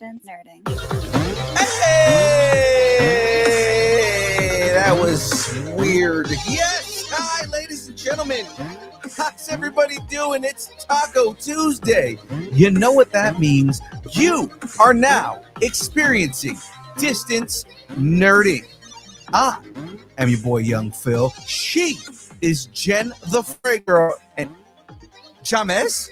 Distance Nerding. Hey, that was weird. Yes, hi, ladies and gentlemen. How's everybody doing? It's Taco Tuesday. You know what that means. You are now experiencing Distance Nerding. I am your boy, Young Phil. She is Jen the Frey Girl. And James,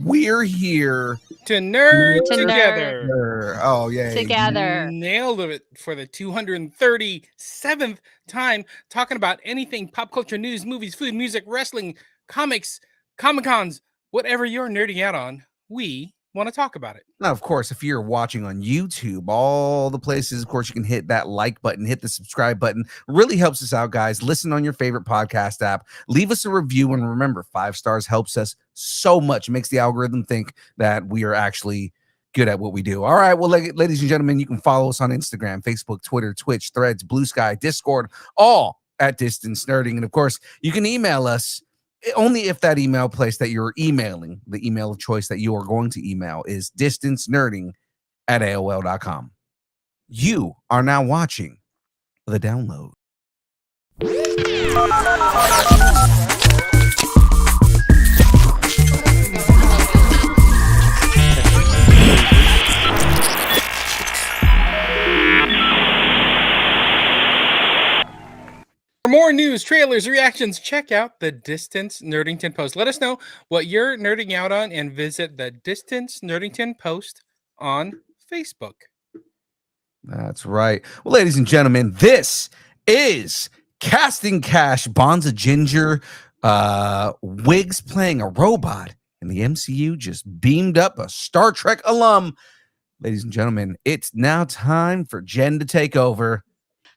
we're here to nerd together. Oh, yeah. Together. Nailed it for the 237th time, talking about anything pop culture, news, movies, food, music, wrestling, comics, Comic-Cons, whatever you're nerding out on, we want to talk about it. Now, of course, if you're watching on YouTube, all the places, of course, you can hit that like button, hit the subscribe button. Really helps us out, guys. Listen on your favorite podcast app. Leave us a review. And remember, 5 stars helps us so much. It makes the algorithm think that we are actually good at what we do. All right. Well, ladies and gentlemen, you can follow us on Instagram, Facebook, Twitter, Twitch, Threads, Blue Sky, Discord, all at Distance Nerding. And of course, you can email us. Only if that email place that you're emailing, the email of choice that you are going to email is distancenerding@aol.com. You are now watching The Download. For more news, trailers, reactions, check out the Distance Nerdington post. Let us know what you're nerding out on and visit the Distance Nerdington post on Facebook. That's right. Well, ladies and gentlemen, this is Casting Cash, Bonza Ginger, Wigs playing a robot, and the MCU just beamed up a Star Trek alum. Ladies and gentlemen, it's now time for Jen to take over.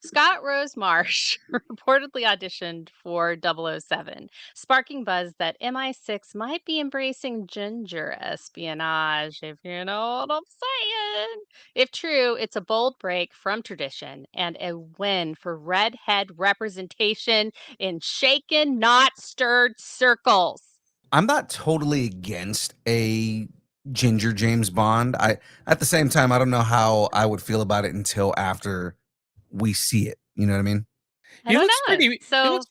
Scott Rose Marsh reportedly auditioned for 007, sparking buzz that MI6 might be embracing ginger espionage, if you know what I'm saying. If true, it's a bold break from tradition and a win for redhead representation in shaken, not stirred circles. I'm not totally against a ginger James Bond. At the same time, I don't know how I would feel about it until after we see it. You know what I mean? He looks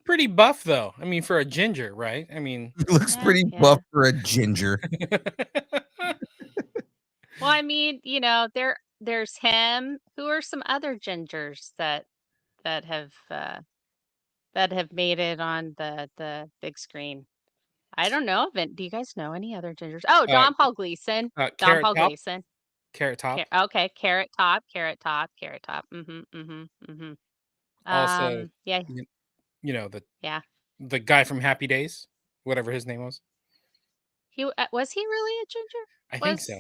pretty buff, though. I mean, for a ginger, right? I mean, he looks pretty buff for a ginger. Well, I mean, you know, there's him. Who are some other gingers that have made it on the big screen? I don't know. Do you guys know any other gingers? Oh, Domhnall Gleeson. Domhnall Gleeson. Carrot Top. Okay, Carrot Top. Also, yeah. You know, the guy from Happy Days, whatever his name was. Was he really a ginger? I think so.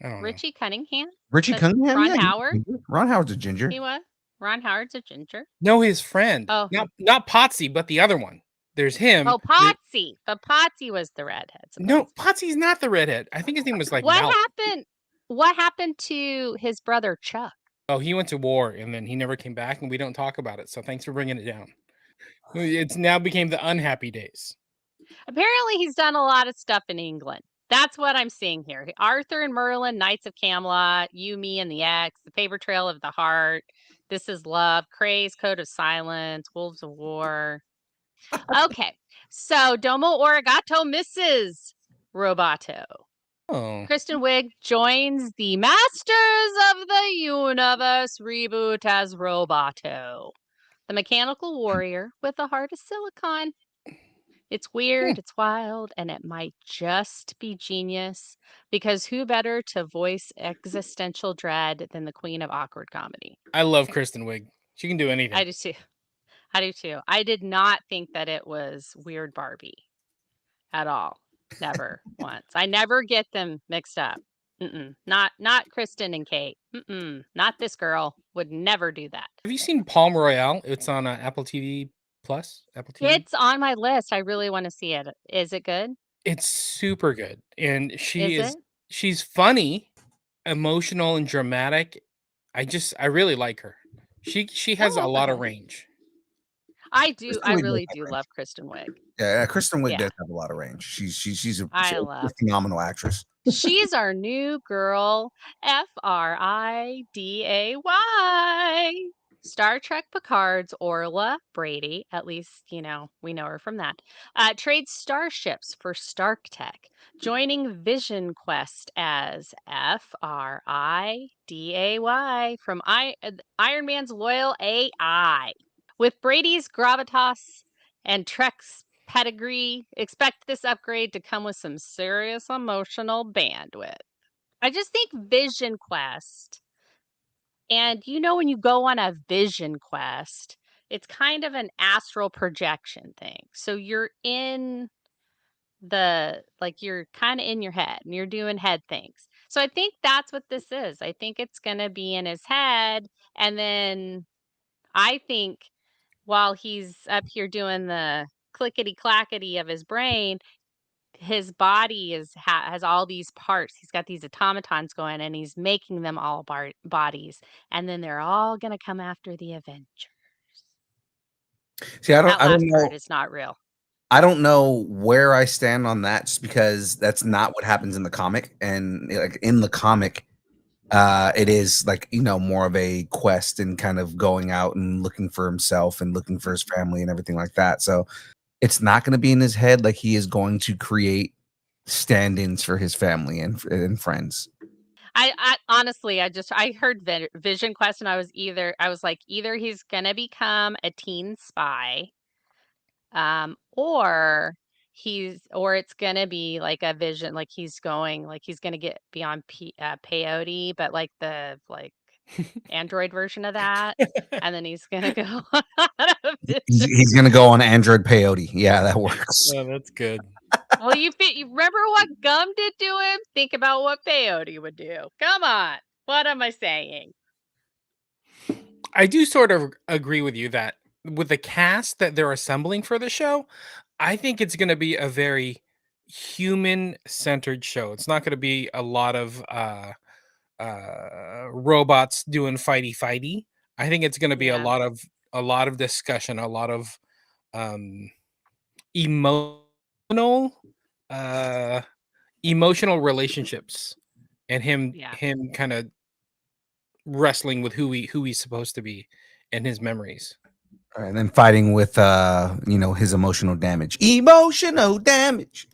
I don't know. Richie Cunningham? Cunningham? Ron Howard? Ron Howard's a ginger. He was? Ron Howard's a ginger? No, his friend. Oh. Not Potsy, but the other one. There's him. Oh, Potsy. But Potsy was the redhead. No, Potsy's not the redhead. I think his name was like What happened? What happened to his brother Chuck? Oh, he went to war and then he never came back and we don't talk about it. So thanks for bringing it down. It's now became the Unhappy Days. Apparently he's done a lot of stuff in England. That's what I'm seeing here. Arthur and Merlin, Knights of Camelot, You, Me, and the X, The Paper Trail of the Heart, This Is Love, Craze, Code of Silence, Wolves of War. Okay, so Domo Arigato, Mrs. Roboto. Oh. Kristen Wiig joins the Masters of the Universe reboot as Roboto, the mechanical warrior with a heart of silicon. It's weird, it's wild, and it might just be genius, because who better to voice existential dread than the queen of awkward comedy? I love Kristen Wiig. She can do anything. I do too. I did not think that it was Weird Barbie at all. Never once. I never get them mixed up. Not Kristen and Kate. Not this girl. Would never do that. Have you seen Palm Royale? It's on Apple TV Plus. Apple TV. It's on my list. I really want to see it. Is it good? It's super good, and she's funny, emotional, and dramatic. I really like her. She has a lot of range. I really do love Kristen Wiig. Yeah, Kristen Wiig does have a lot of range. She's a phenomenal actress. She's our new girl, Friday. Star Trek Picard's Orla Brady, at least, we know her from that, trades starships for Stark Tech, joining Vision Quest as Friday from Iron Man's loyal AI. With Brady's gravitas and Trek's pedigree, expect this upgrade to come with some serious emotional bandwidth. I just think Vision Quest, and when you go on a Vision Quest, it's kind of an astral projection thing. So you're in you're kind of in your head and you're doing head things. So I think that's what this is. I think it's going to be in his head. And then I think while he's up here doing the clickety clackety of his brain, his body has all these parts. He's got these automatons going, and he's making them all bodies, and then they're all gonna come after the Avengers. See, I That don't last know. part is not real. I don't know where I stand on that, just because that's not what happens in the comic. And like in the comic, it is like more of a quest and kind of going out and looking for himself and looking for his family and everything like that. So it's not going to be in his head. Like, he is going to create stand-ins for his family and friends. I honestly, I heard Vision Quest, and I was like, either he's gonna become a teen spy, or it's gonna be like a vision, like he's gonna get beyond peyote, but like the Android version of that, and then he's gonna go on a vision. He's going to go on Android peyote. Yeah, that works. Oh, that's good. Well, you remember what gum did to him? Think about what peyote would do. Come on. What am I saying? I do sort of agree with you that with the cast that they're assembling for the show, I think it's going to be a very human-centered show. It's not going to be a lot of robots doing fighty. I think it's going to be Yeah. a lot of discussion, a lot of emotional emotional relationships, and him kind of wrestling with who he's supposed to be and his memories. All right, and then fighting with his emotional damage. Emotional damage.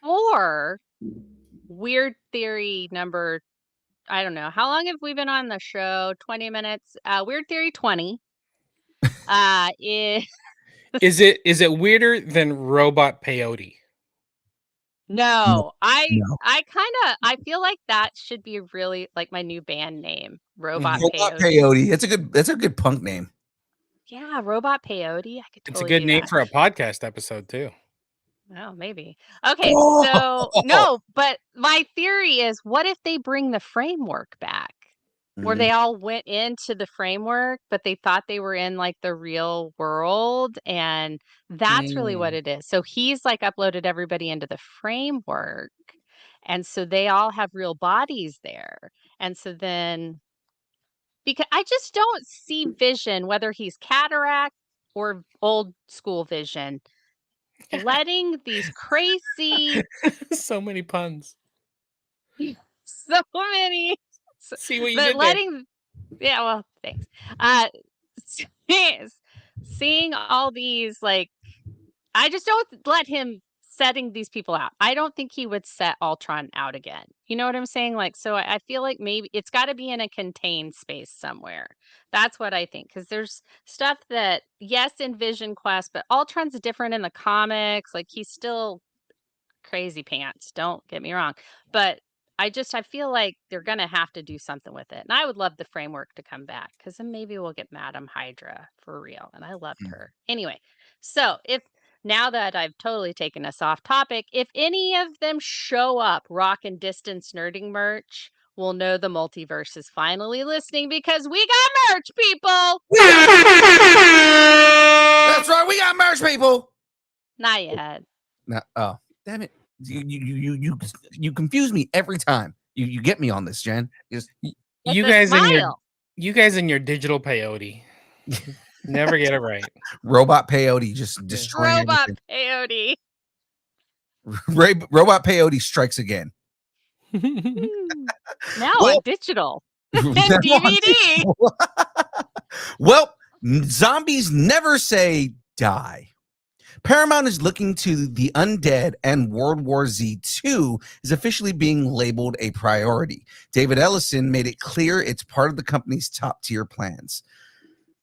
Or weird theory number, I don't know. How long have we been on the show? 20 minutes. Weird theory 20. Is it weirder than robot peyote? No, No. I feel like that should be really like my new band name, Robot Robot Peyote. peyote. That's a good punk name. Yeah, Robot Peyote. I could It's a totally good do name that. for a podcast episode too. Oh, maybe. Okay, so no, but my theory is, what if they bring the framework back? Where they all went into the framework, but they thought they were in like the real world, and that's really what it is. So he's like uploaded everybody into the framework, and so they all have real bodies there. And so then, because I just don't see Vision, whether he's cataract or old school Vision, letting these crazy So many puns. so many See what you but did there. letting yeah, well, thanks. Seeing all these, like, I just don't let him setting these people out. I don't think he would set Ultron out again. You know what I'm saying? Like, so I feel like maybe it's got to be in a contained space somewhere. That's what I think. Because there's stuff that, yes, in Vision Quest, but Ultron's different in the comics. Like, he's still crazy pants. Don't get me wrong. But I feel like they're going to have to do something with it. And I would love the framework to come back, because then maybe we'll get Madame Hydra for real. And I loved her. Anyway, so now that I've totally taken us off topic, if any of them show up rocking distance nerding merch, we'll know the multiverse is finally listening, because we got merch, people. That's right. We got merch, people. Not yet. No, oh, damn it! You confuse me every time. You get me on this, Jen. You guys in your digital peyote. Never get it right. Robot peyote just destroying Robot everything. Peyote. Robot peyote strikes again. Now Well, on digital now and on DVD. well, zombies never say die. Paramount is looking to the undead, and World War Z 2 is officially being labeled a priority. David Ellison made it clear it's part of the company's top tier plans.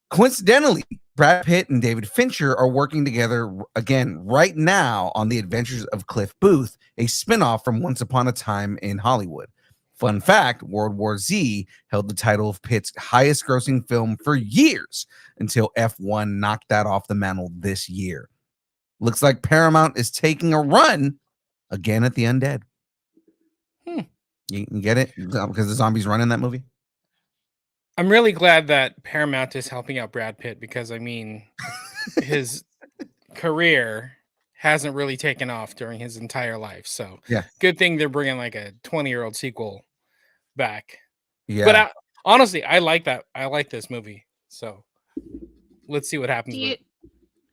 Coincidentally, Brad Pitt and David Fincher are working together again right now on The Adventures of Cliff Booth, a spinoff from Once Upon a Time in Hollywood. Fun fact, World War Z held the title of Pitt's highest grossing film for years until F1 knocked that off the mantle this year. Looks like Paramount is taking a run again at the undead. You get it? Because the zombies run in that movie? I'm really glad that Paramount is helping out Brad Pitt because, I mean, his career hasn't really taken off during his entire life. So, Yeah. good thing they're bringing like a 20-year-old sequel back. Yeah. But honestly, I like that. I like this movie. So, let's see what happens with it.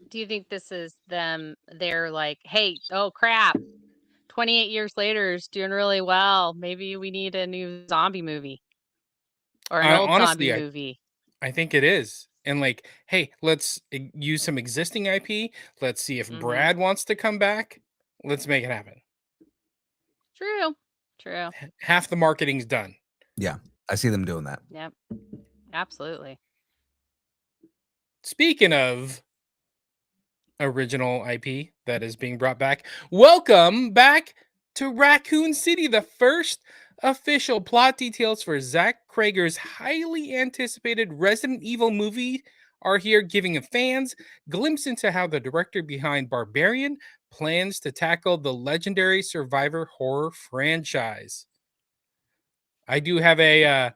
Do you think this is them? They're like, hey, oh crap, 28 years later is doing really well. Maybe we need a new zombie movie or an old Honestly, zombie movie. I think it is. And like, hey, let's use some existing IP. Let's see if Brad wants to come back. Let's make it happen. True. Half the marketing's done. Yeah, I see them doing that. Yep, absolutely. Speaking of original IP that is being brought back, welcome back to Raccoon City, the first official plot details for Zach Krager's highly anticipated Resident Evil movie are here, giving fans a glimpse into how the director behind Barbarian plans to tackle the legendary survivor horror franchise. I do have a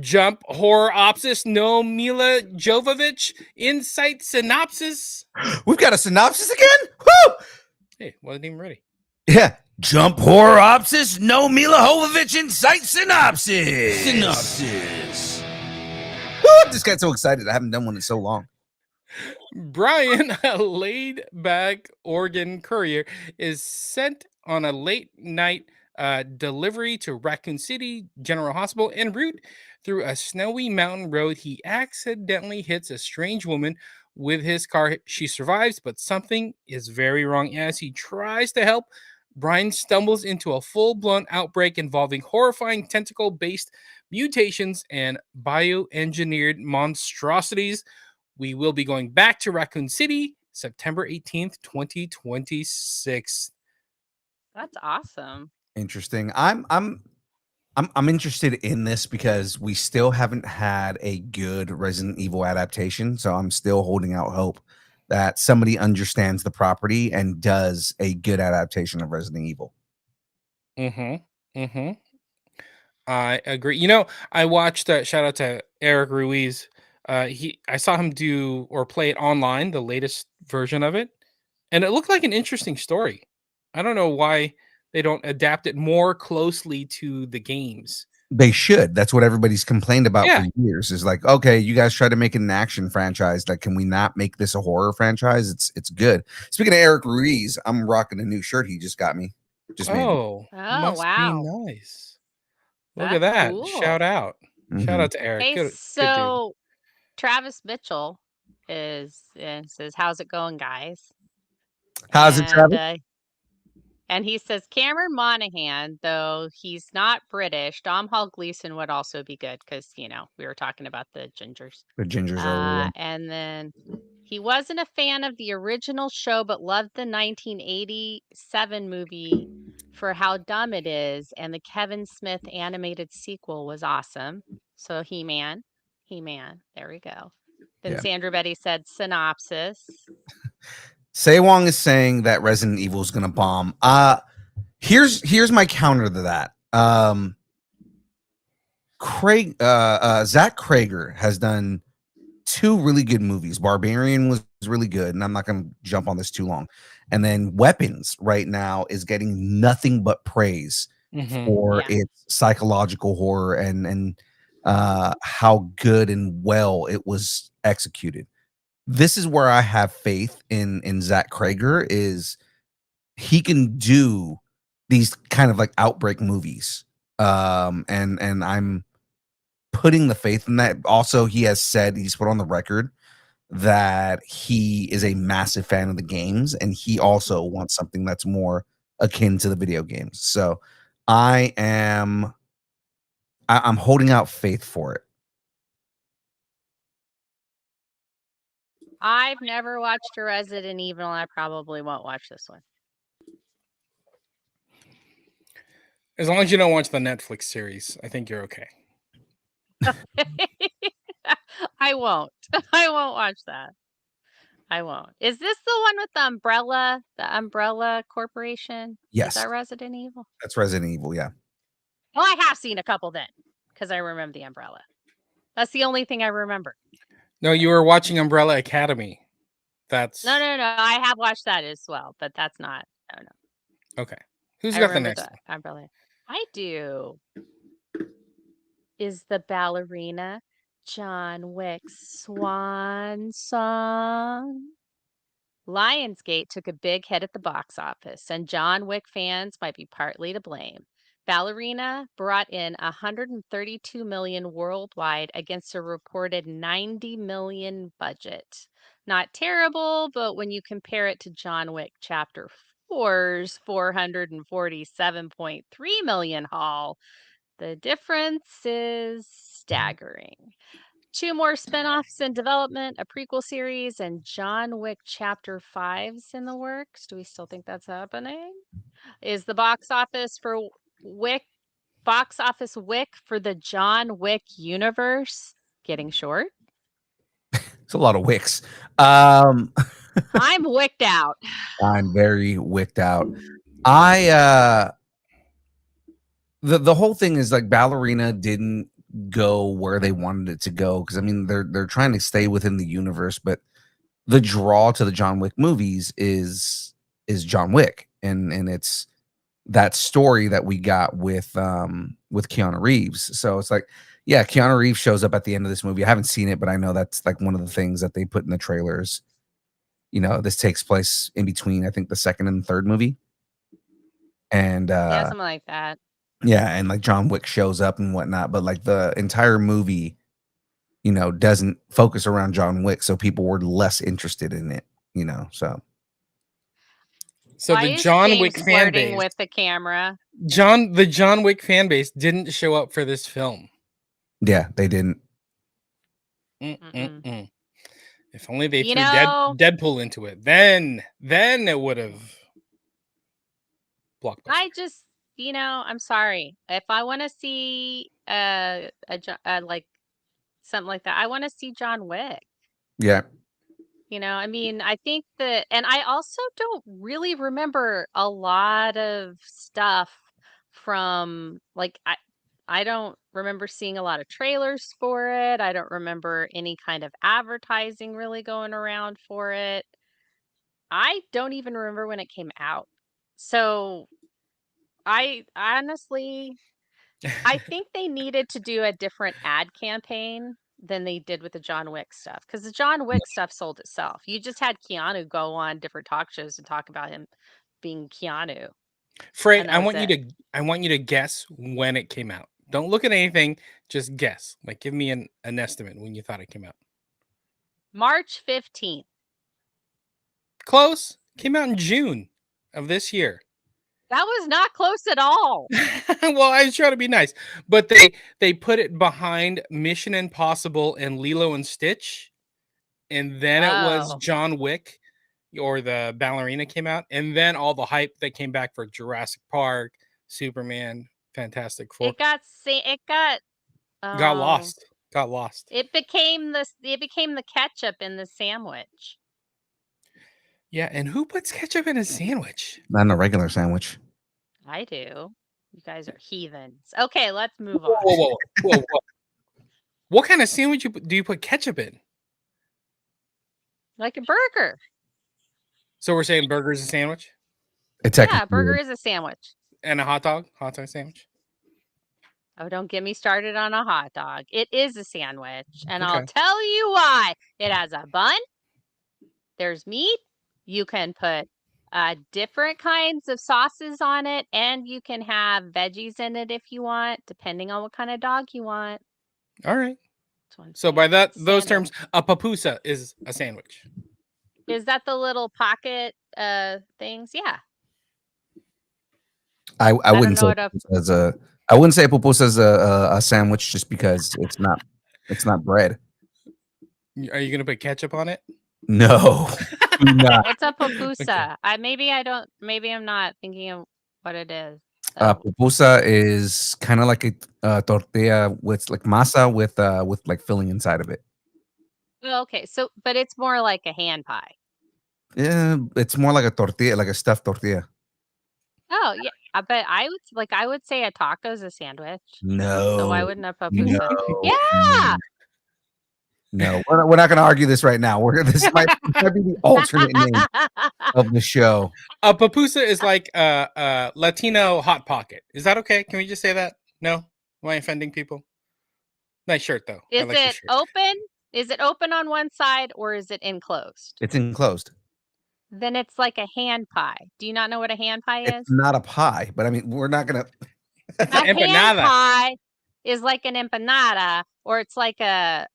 jump horror opsis, no Mila Jovovich insight synopsis. We've got a synopsis again? Woo! Hey, wasn't even ready. Yeah. Jump horror opsis, no Mila Jovovich insight synopsis. Woo! This guy's so excited. I haven't done one in so long. Brian, a laid-back Oregon courier, is sent on a late-night delivery to Raccoon City General Hospital. En route through a snowy mountain road, he accidentally hits a strange woman with his car. She survives, but something is very wrong. As he tries to help, Brian stumbles into a full-blown outbreak involving horrifying tentacle-based mutations and bioengineered monstrosities. We will be going back to Raccoon City September 18th, 2026. That's awesome. Interesting. I'm interested in this because we still haven't had a good Resident Evil adaptation, so I'm still holding out hope that somebody understands the property and does a good adaptation of Resident Evil. I agree. You know, I watched shout out to Eric Ruiz. I saw him do or play it online, the latest version of it, and it looked like an interesting story. I don't know why they don't adapt it more closely to the games. They should. That's what everybody's complained about Yeah. for years. Is like, okay, you guys try to make it an action franchise. Like, can we not make this a horror franchise? It's good. Speaking of Eric Ruiz, I'm rocking a new shirt he just got me. Just made me. Oh, must wow. be nice. Look That's at that. cool. Shout out. Shout out to Eric. Hey, Good dude. so Travis Mitchell says, "How's it going, guys?" How's it, Travis? And he says Cameron Monaghan, though he's not British. Domhnall Gleeson would also be good because we were talking about the gingers. The gingers earlier. And then he wasn't a fan of the original show, but loved the 1987 movie for how dumb it is, and the Kevin Smith animated sequel was awesome. So He-Man, there we go. Then Yeah. Sandra Betty said synopsis. Say Wong is saying that Resident Evil is gonna bomb. Here's my counter to that. Zach Krager has done two really good movies. Barbarian was really good, and I'm not gonna jump on this too long. And then Weapons right now is getting nothing but praise for its psychological horror and how good and well it was executed. This is where I have faith in Zach Krager. Is he can do these kind of like outbreak movies. And I'm putting the faith in that. Also, he has said, he's put on the record that he is a massive fan of the games, and he also wants something that's more akin to the video games. So I'm holding out faith for it. I've never watched a Resident Evil, and I probably won't watch this one. As long as you don't watch the Netflix series, I think you're okay. I won't. I won't watch that. I won't. Is this the one with the Umbrella Corporation? Yes. Is that Resident Evil? That's Resident Evil, yeah. Well, I have seen a couple then, because I remember the Umbrella. That's the only thing I remember. No, you were watching Umbrella Academy. That's No. I have watched that as well, but that's not. No. okay. Who's I got the remember next? the Umbrella. I do. Is the ballerina John Wick's swan song? Lionsgate took a big hit at the box office, and John Wick fans might be partly to blame. Ballerina brought in 132 million worldwide against a reported 90 million budget. Not terrible, but when you compare it to John Wick Chapter 4's 447.3 million haul, the difference is staggering. 2 more spin-offs in development, a prequel series, and John Wick Chapter 5's in the works. Do we still think that's happening? Is the box office Wick for the John Wick universe getting short? It's a lot of wicks. I'm wicked out. I'm very wicked out. The whole thing is like Ballerina didn't go where they wanted it to go, because I mean they're trying to stay within the universe, but the draw to the John Wick movies is John Wick, and it's that story that we got with Keanu Reeves. So it's like, yeah, Keanu Reeves shows up at the end of this movie. I haven't seen it, but I know that's like one of the things that they put in the trailers. You know, this takes place in between, I think, the second and the third movie. And Yeah, something like that. yeah, and like John Wick shows up and whatnot, but like the entire movie, you know, doesn't focus around John Wick, so people were less interested in it, you know. So Why the is John James Wick fan flirting base, with the camera? the John Wick fan base didn't show up for this film. yeah, they didn't. If only they threw Deadpool into it, then it would have blockbuster. I just, I'm sorry. If I want to see like something like that, I want to see John Wick. Yeah. I mean, I think that, and I also don't really remember a lot of stuff from like I don't remember seeing a lot of trailers for it. I don't remember any kind of advertising really going around for it. I don't even remember when it came out. So I honestly, I think they needed to do a different ad campaign than they did with the John Wick stuff, because the John Wick stuff sold itself. You just had Keanu go on different talk shows and talk about him being Keanu. Frey, I want you to guess when it came out. Don't look at anything, just guess. Like, give me an estimate when you thought it came out. March 15th. Close. Came out in June of this year. That was not close at all. Well, I was trying to be nice, but they put it behind Mission Impossible and Lilo and Stitch, and then it was John Wick, or the ballerina came out, and then all the hype that came back for Jurassic Park, Superman, Fantastic Four. It got lost. Got lost. It became the ketchup in the sandwich. Yeah, and who puts ketchup in a sandwich? Not in a regular sandwich. I do. You guys are heathens. Okay, let's move on. Whoa. What kind of sandwich do you put ketchup in? Like a burger. So we're saying burger is a sandwich? Yeah, burger is a sandwich. And a hot dog sandwich? Oh, don't get me started on a hot dog. It is a sandwich, and I'll tell you why. It has a bun. There's meat. You can put different kinds of sauces on it, and you can have veggies in it if you want, depending on what kind of dog you want. All right. That's what I'm So by saying. those Sandwich. terms, a papusa is a sandwich. Is that the little pocket things? Yeah. I don't wouldn't say know what a pupusa as a I wouldn't say pupusa as a sandwich just because it's not bread. Are you gonna put ketchup on it? No, do not. what's a Okay. pupusa? Maybe I'm not thinking of what it is. So Pupusa is kind of like a tortilla with like masa with like filling inside of it. well, okay, so but it's more like a hand pie. Yeah, it's more like a tortilla, like a stuffed tortilla. Oh yeah, but I would say a taco's a sandwich. So why No, wouldn't a no, pupusa? Yeah. no. We're not going to argue this right now. This might be the alternate name of the show. A papusa is like a Latino hot pocket. Is that okay? Can we just say that? No? Am I offending people? Nice shirt though. I Is like your it shirt. open? Is it open on one side or is it enclosed? It's enclosed. Then it's like a hand pie. Do you not know what a hand pie It's is? not a pie, but I mean, we're not going to. A hand Empanada. pie is like an empanada, or it's like a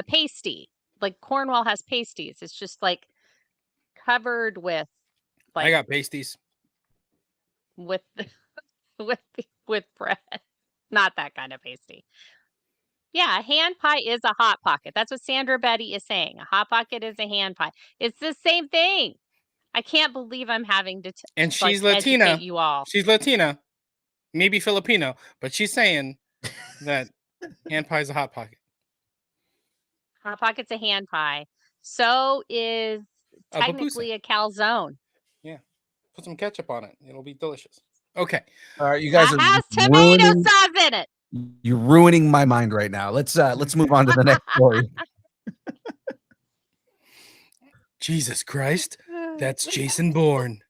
pasty. Like Cornwall has pasties. It's just like covered with I got pasties. with with with bread. Not that kind of pasty. Yeah, a hand pie is a hot pocket. That's what Sandra Betty is saying. A hot pocket is a hand pie. It's the same thing. I can't believe I'm having to And she's educate Latina. you all. She's Latina. Maybe Filipino. But she's saying that hand pie is a hot pocket. Hot pocket's a hand pie. So is A technically a calzone. Yeah. Put some ketchup on it. It'll be delicious. Okay. All right, you guys That are has tomato ruining, sauce in it. you're ruining my mind right now. Let's move on to the next story. Jesus Christ. That's Jason Bourne.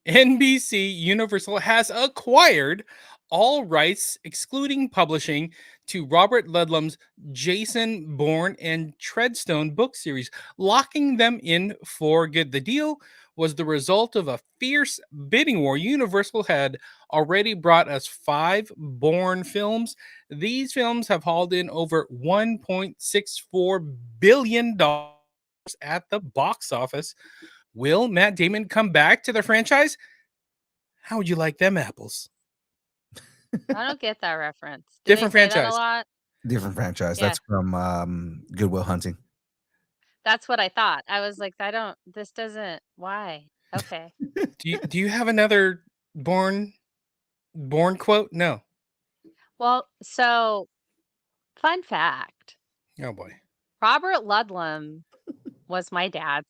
NBC Universal has acquired all rights, excluding publishing, to Robert Ludlum's Jason Bourne and Treadstone book series, locking them in for good. The deal was the result of a fierce bidding war. Universal had already brought us 5 Bourne films. These films have hauled in over $1.64 billion at the box office. Will Matt Damon come back to the franchise? How would you like them apples? I don't get that reference. Do Different they say that franchise. a lot? Different franchise. Yeah. That's from Good Will Hunting. That's what I thought. I was like, this doesn't, why? Okay. Do you have another Bourne quote? No. Well, so fun fact. Oh boy. Robert Ludlum was my dad's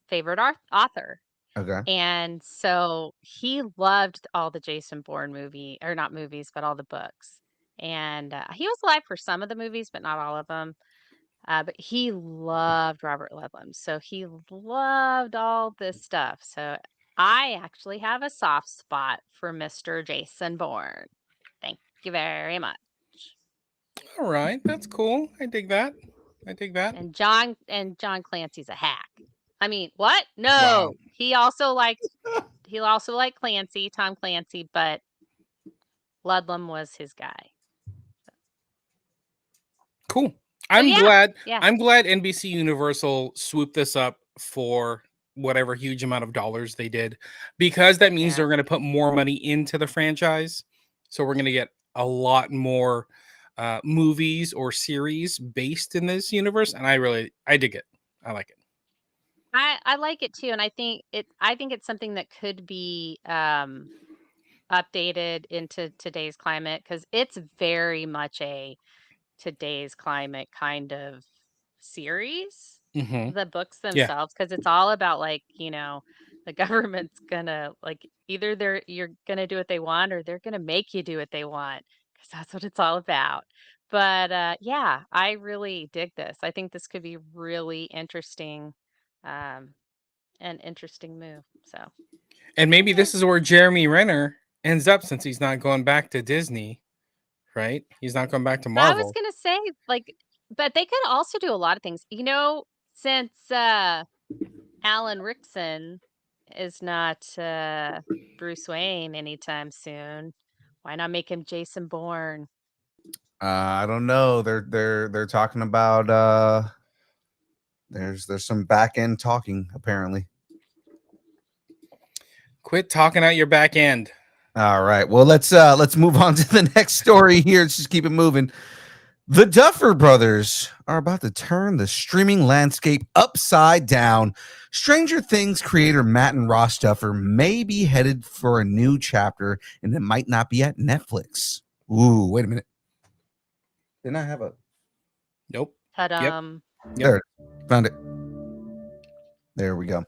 favorite author. Okay. And so he loved all the Jason Bourne not movies, but all the books. And he was alive for some of the movies, but not all of them. But he loved Robert Ludlum. So he loved all this stuff. So I actually have a soft spot for Mr. Jason Bourne. Thank you very much. All right, that's cool. I dig that. And John Clancy's a hack. I mean, what? No. Wow. He also liked Clancy, Tom Clancy, but Ludlum was his guy. Cool. I'm glad Yeah. NBC Universal swooped this up for whatever huge amount of dollars they did, because that means Yeah. they're going to put more money into the franchise. So we're going to get a lot more movies or series based in this universe, and I dig it. I like it. I like it too, and I think it's something that could be updated into today's climate, because it's very much a today's climate kind of series. Mm-hmm. The books Yeah. themselves, because it's all about like, the government's gonna like either you're gonna do what they want or they're gonna make you do what they want, because that's what it's all about. But yeah, I really dig this. I think this could be really interesting, an interesting move. So And maybe this is where Jeremy Renner ends up, since he's not going back to Disney, right? He's not going back to I was Marvel. gonna say, but they could also do a lot of things. Since Alan Rickson is not Bruce Wayne anytime soon. Why not make him Jason Bourne? I don't know. They're talking about there's some back end talking apparently. Quit talking out your back end. All right. Well, let's move on to the next story here. Let's just keep it moving. The Duffer Brothers are about to turn the streaming landscape upside down. Stranger Things creator Matt and Ross Duffer may be headed for a new chapter, and it might not be at Netflix. Ooh, wait a minute. Didn't I have a... Nope. Ta-dum. Yep. There, found it. There we go.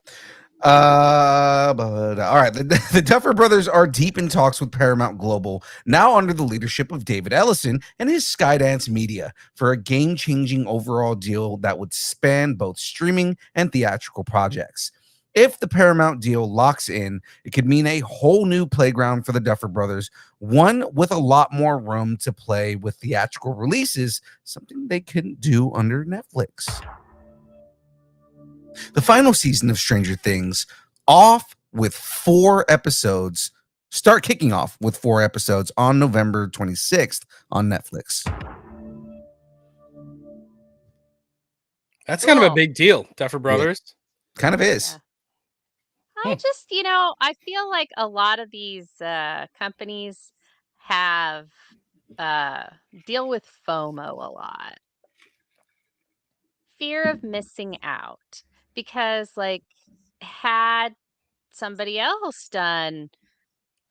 But all right, the Duffer Brothers are deep in talks with Paramount Global, now under the leadership of David Ellison and his Skydance Media, for a game-changing overall deal that would span both streaming and theatrical projects. If the Paramount deal locks in, it could mean a whole new playground for the Duffer Brothers, one with a lot more room to play with theatrical releases, something they couldn't do under Netflix. The final season of Stranger Things, off with 4 episodes, start kicking off with 4 episodes on November 26th on Netflix. That's kind of a Cool. big deal, Duffer Brothers. Kind of is. Yeah. I feel like a lot of these companies have deal with FOMO a lot. Fear of missing out. Because like had somebody else done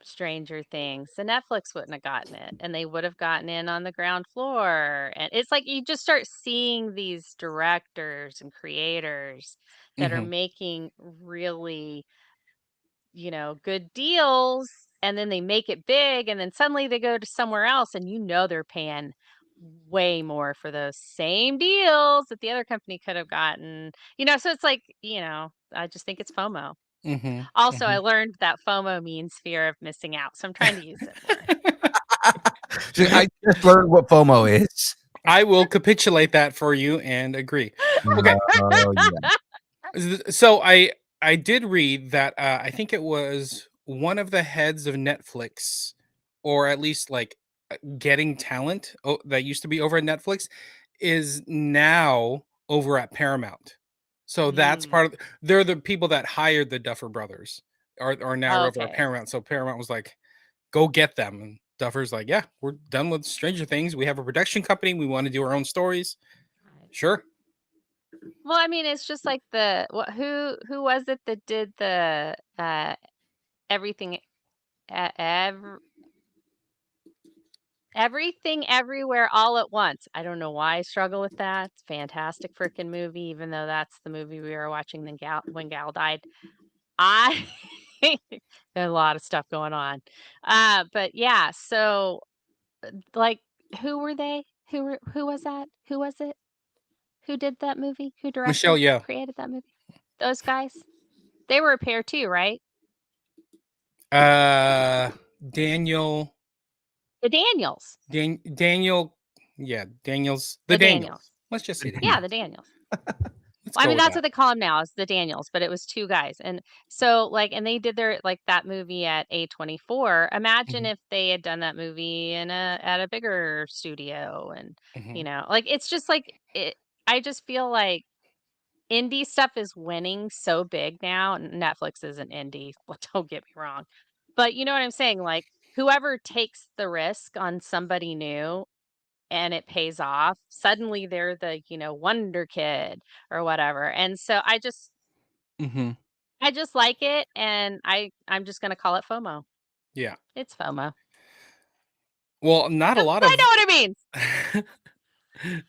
Stranger Things, the Netflix wouldn't have gotten it, and they would have gotten in on the ground floor. And it's like you just start seeing these directors and creators that are Mhm. making really, good deals, and then they make it big, and then suddenly they go to somewhere else, and they're paying way more for those same deals that the other company could have gotten. So it's like, I just think it's FOMO. Mhm. Also, I Mhm. learned that FOMO means fear of missing out, so I'm trying to use it more. So I just learned what FOMO is. I will capitulate that for you and agree. Okay. Yeah. So I did read that I think it was one of the heads of Netflix, or at least like getting talent that used to be over at Netflix, is now over at Paramount. So that's Mm. part of, they're the people that hired the Duffer Brothers are now over at Okay. Paramount. So Paramount was like, go get them. And Duffer's like, yeah, we're done with Stranger Things. We have a production company. We want to do our own stories. Right. Sure. Well, I mean, it's just like who was it that did the everything e- ev- everything everywhere all at once. I don't know why I struggle with that. It's a fantastic freaking movie, even though that's the movie we were watching when Gal died. I There's a lot of stuff going on. But yeah, so like who were they? Who was that? Who was it? Who did that movie? Who Michelle, directed, yeah. created that movie? Those guys? They were a pair too, right? Daniel, The Daniels. Daniel, yeah, Daniels, the The Daniels. Daniels. Let's just say the Yeah, Daniels. the Daniels. Let's Well, I go mean, with that's that. what they call them now, is the Daniels, but it was 2 guys. And so like, and they did their like that movie at A24. Imagine Mhm, if they had done that movie at a bigger studio, and mhm. like it's just like it I just feel like indie stuff is winning so big now. And Netflix isn't indie, well, don't get me wrong. But you know what I'm saying? Like whoever takes the risk on somebody new and it pays off, suddenly they're the, wonder kid or whatever. And so Mhm. I just like it, and I'm just gonna call it FOMO. Yeah. It's FOMO. Well, not a 'Cause lot I of know what it means.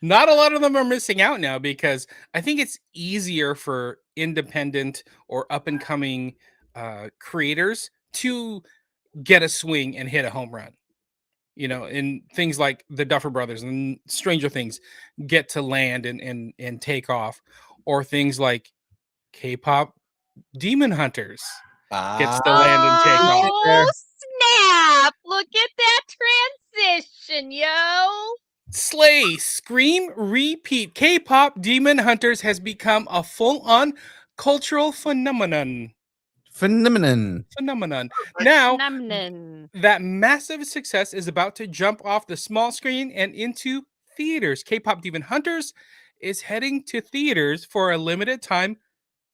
not a lot of them are missing out now, because I think it's easier for independent or up and coming creators to get a swing and hit a home run. And things like the Duffer Brothers and Stranger Things get to land and take off, or things like K-pop Demon Hunters gets to land and take Look off. at Oh, there. snap. Look at that transition, yo. Slay, scream, repeat. K-pop Demon Hunters has become a full-on cultural phenomenon. Phenomenon. Now, Phenomenon. that massive success is about to jump off the small screen and into theaters. K-pop Demon Hunters is heading to theaters for a limited time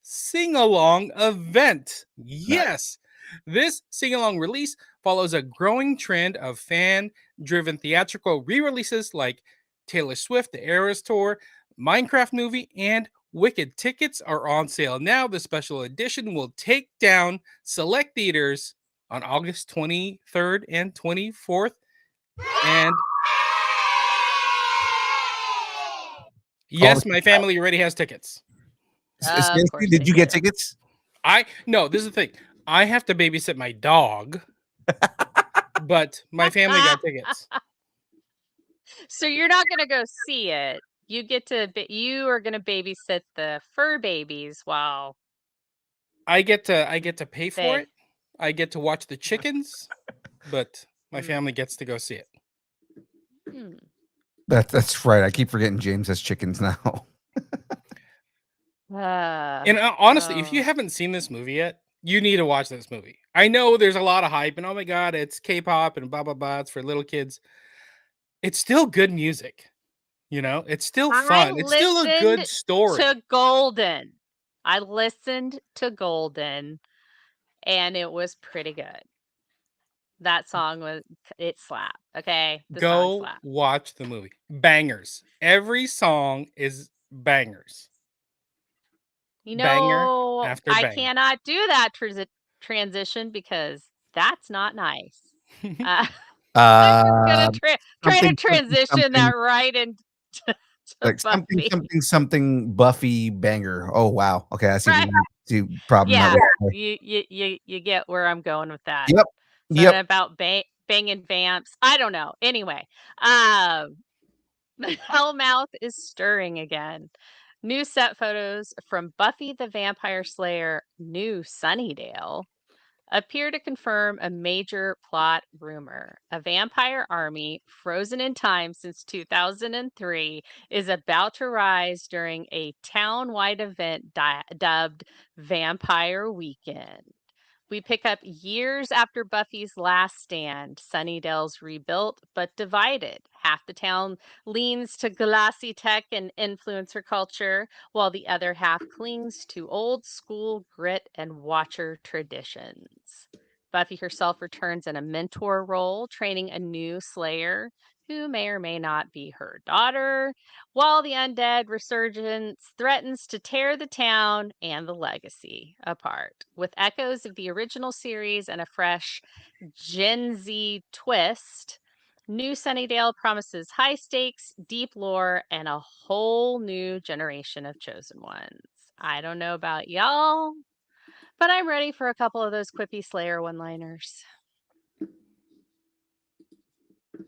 sing-along event. Yes. This sing-along release follows a growing trend of fan-driven theatrical re-releases like Taylor Swift, The Eras Tour, Minecraft movie, and Wicked. Tickets are on sale now. The special edition will take down select theaters on August 23rd and 24th. And yes, my family already has tickets. Stacy, course did they you get do. tickets? No, this is the thing. I have to babysit my dog, but my family got tickets. So you're not gonna go see it. You get to you are gonna babysit the fur babies while I get to pay for they it. I get to watch the chickens, but my Hmm. family gets to go see it. Hmm. That's right. I keep forgetting James has chickens now. And honestly, if you oh. haven't seen this movie yet, you need to watch this movie. I know there's a lot of hype and oh my god, it's K-pop and blah blah blah. It's for little kids. It's still good music. You know, it's still I fun. It's still a good listened story. to Golden. I listened to Golden and it was pretty good. That song it slapped. Okay. The song Go slapped. watch the movie. Bangers. Every song is bangers. You Banger know, after I banger. cannot do that transition because that's not nice. I'm just gonna try to transition that right into like Buffy. something Buffy banger. Oh wow. Okay, I see Right. the problem. Yeah, that was- you get where I'm going with that. Yep. Something Yep. about banging vamps. I don't know. Anyway, the Hellmouth is stirring again. New set photos from Buffy the Vampire Slayer New Sunnydale appear to confirm a major plot rumor. A vampire army frozen in time since 2003 is about to rise during a town-wide event dubbed Vampire Weekend. We pick up years after Buffy's last stand. Sunnydale's rebuilt but divided. Half the town leans to glassy tech and influencer culture, while the other half clings to old school grit and watcher traditions. Buffy herself returns in a mentor role, training a new Slayer who may or may not be her daughter, while the undead resurgence threatens to tear the town and the legacy apart. With echoes of the original series and a fresh Gen Z twist, New Sunnydale promises high stakes, deep lore, and a whole new generation of chosen ones. I don't know about y'all, but I'm ready for a couple of those quippy Slayer one-liners.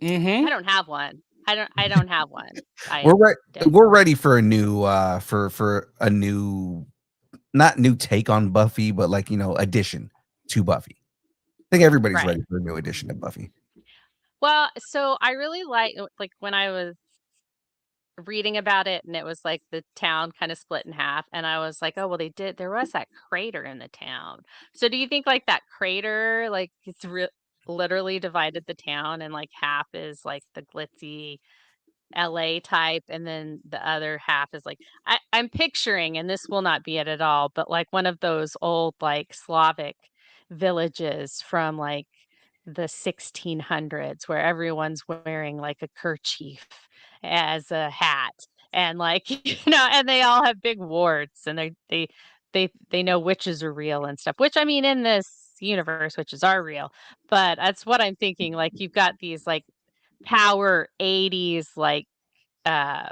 Mm-hmm. I don't have one. I don't have one. We're ready for a new for a new, not new take on Buffy, but like, addition to Buffy. I think everybody's Right. ready for a new edition of Buffy. Well, so I really like when I was reading about it and it was like the town kind of split in half and I was like, oh well there was that crater in the town. So do you think like that crater like it's literally divided the town and like half is like the glitzy LA type and then the other half is like I'm picturing, and this will not be it at all, but like one of those old like Slavic villages from like the 1600s where everyone's wearing like a kerchief as a hat and like and they all have big warts and they know witches are real and stuff, which I mean in this universe witches are real, but that's what I'm thinking. Like you've got these like power 80s like uh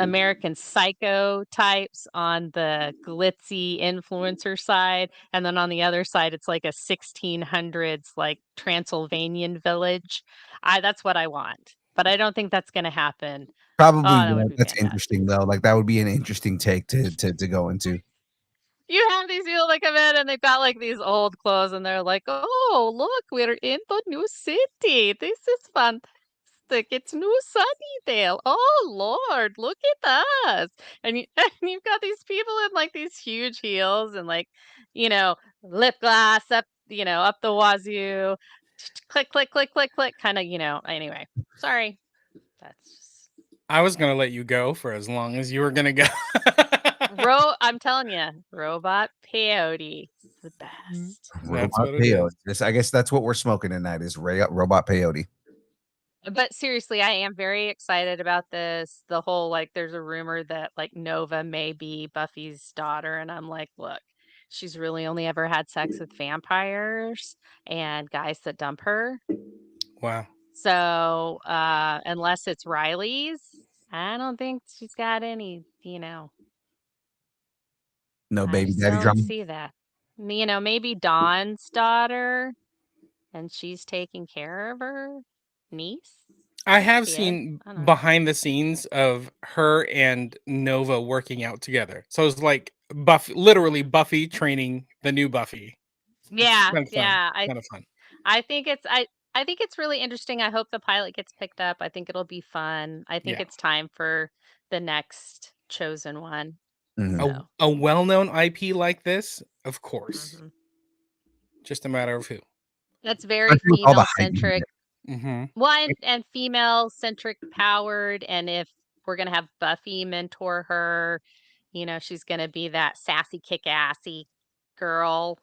American Psycho types on the glitzy influencer side, and then on the other side it's like a 1600s like Transylvanian village. That's what I want, but I don't think that's going to happen. Probably Oh, that would be that's fantastic. interesting though. Like that would be an interesting take to go into. You have these people that come in and they've got like these old clothes and they're like, oh, look, we're in the new city. This is fantastic. fantastic. It's New Sunnydale. Oh Lord, look at us. And and you've got these people in like these huge heels and like, you know, lip gloss up, up the wazoo. Click, click, click, click, click. Kind of, anyway. Sorry. That's just I was gonna let you go for as long as you were gonna go. I'm telling you, robot peyote is the best. That's Robot what it peyote. is. I guess that's what we're smoking tonight is robot peyote. But seriously, I am very excited about this. The whole like there's a rumor that like Nova may be Buffy's daughter and I'm like, look, she's really only ever had sex with vampires and guys that dump her. Wow. So, unless it's Riley's, I don't think she's got any, No I baby just daddy don't drama. see that. Maybe Dawn's daughter and she's taking care of her niece. I That could have be it. seen I don't know. behind the scenes of her and Nova working out together. So it's like literally Buffy training the new Buffy. Yeah, Kind of fun. yeah. Kind of fun. I think I think it's really interesting. I hope the pilot gets picked up. I think it'll be fun. I think Yeah. it's time for the next chosen one. Mhm. So, A well-known IP like this, of course. mhm. Just a matter of who. That's very Especially with all the female hype behind centric. it. Mm-hmm. Well, and female centric powered. And if we're gonna have Buffy mentor her, she's gonna be that sassy, kick assy girl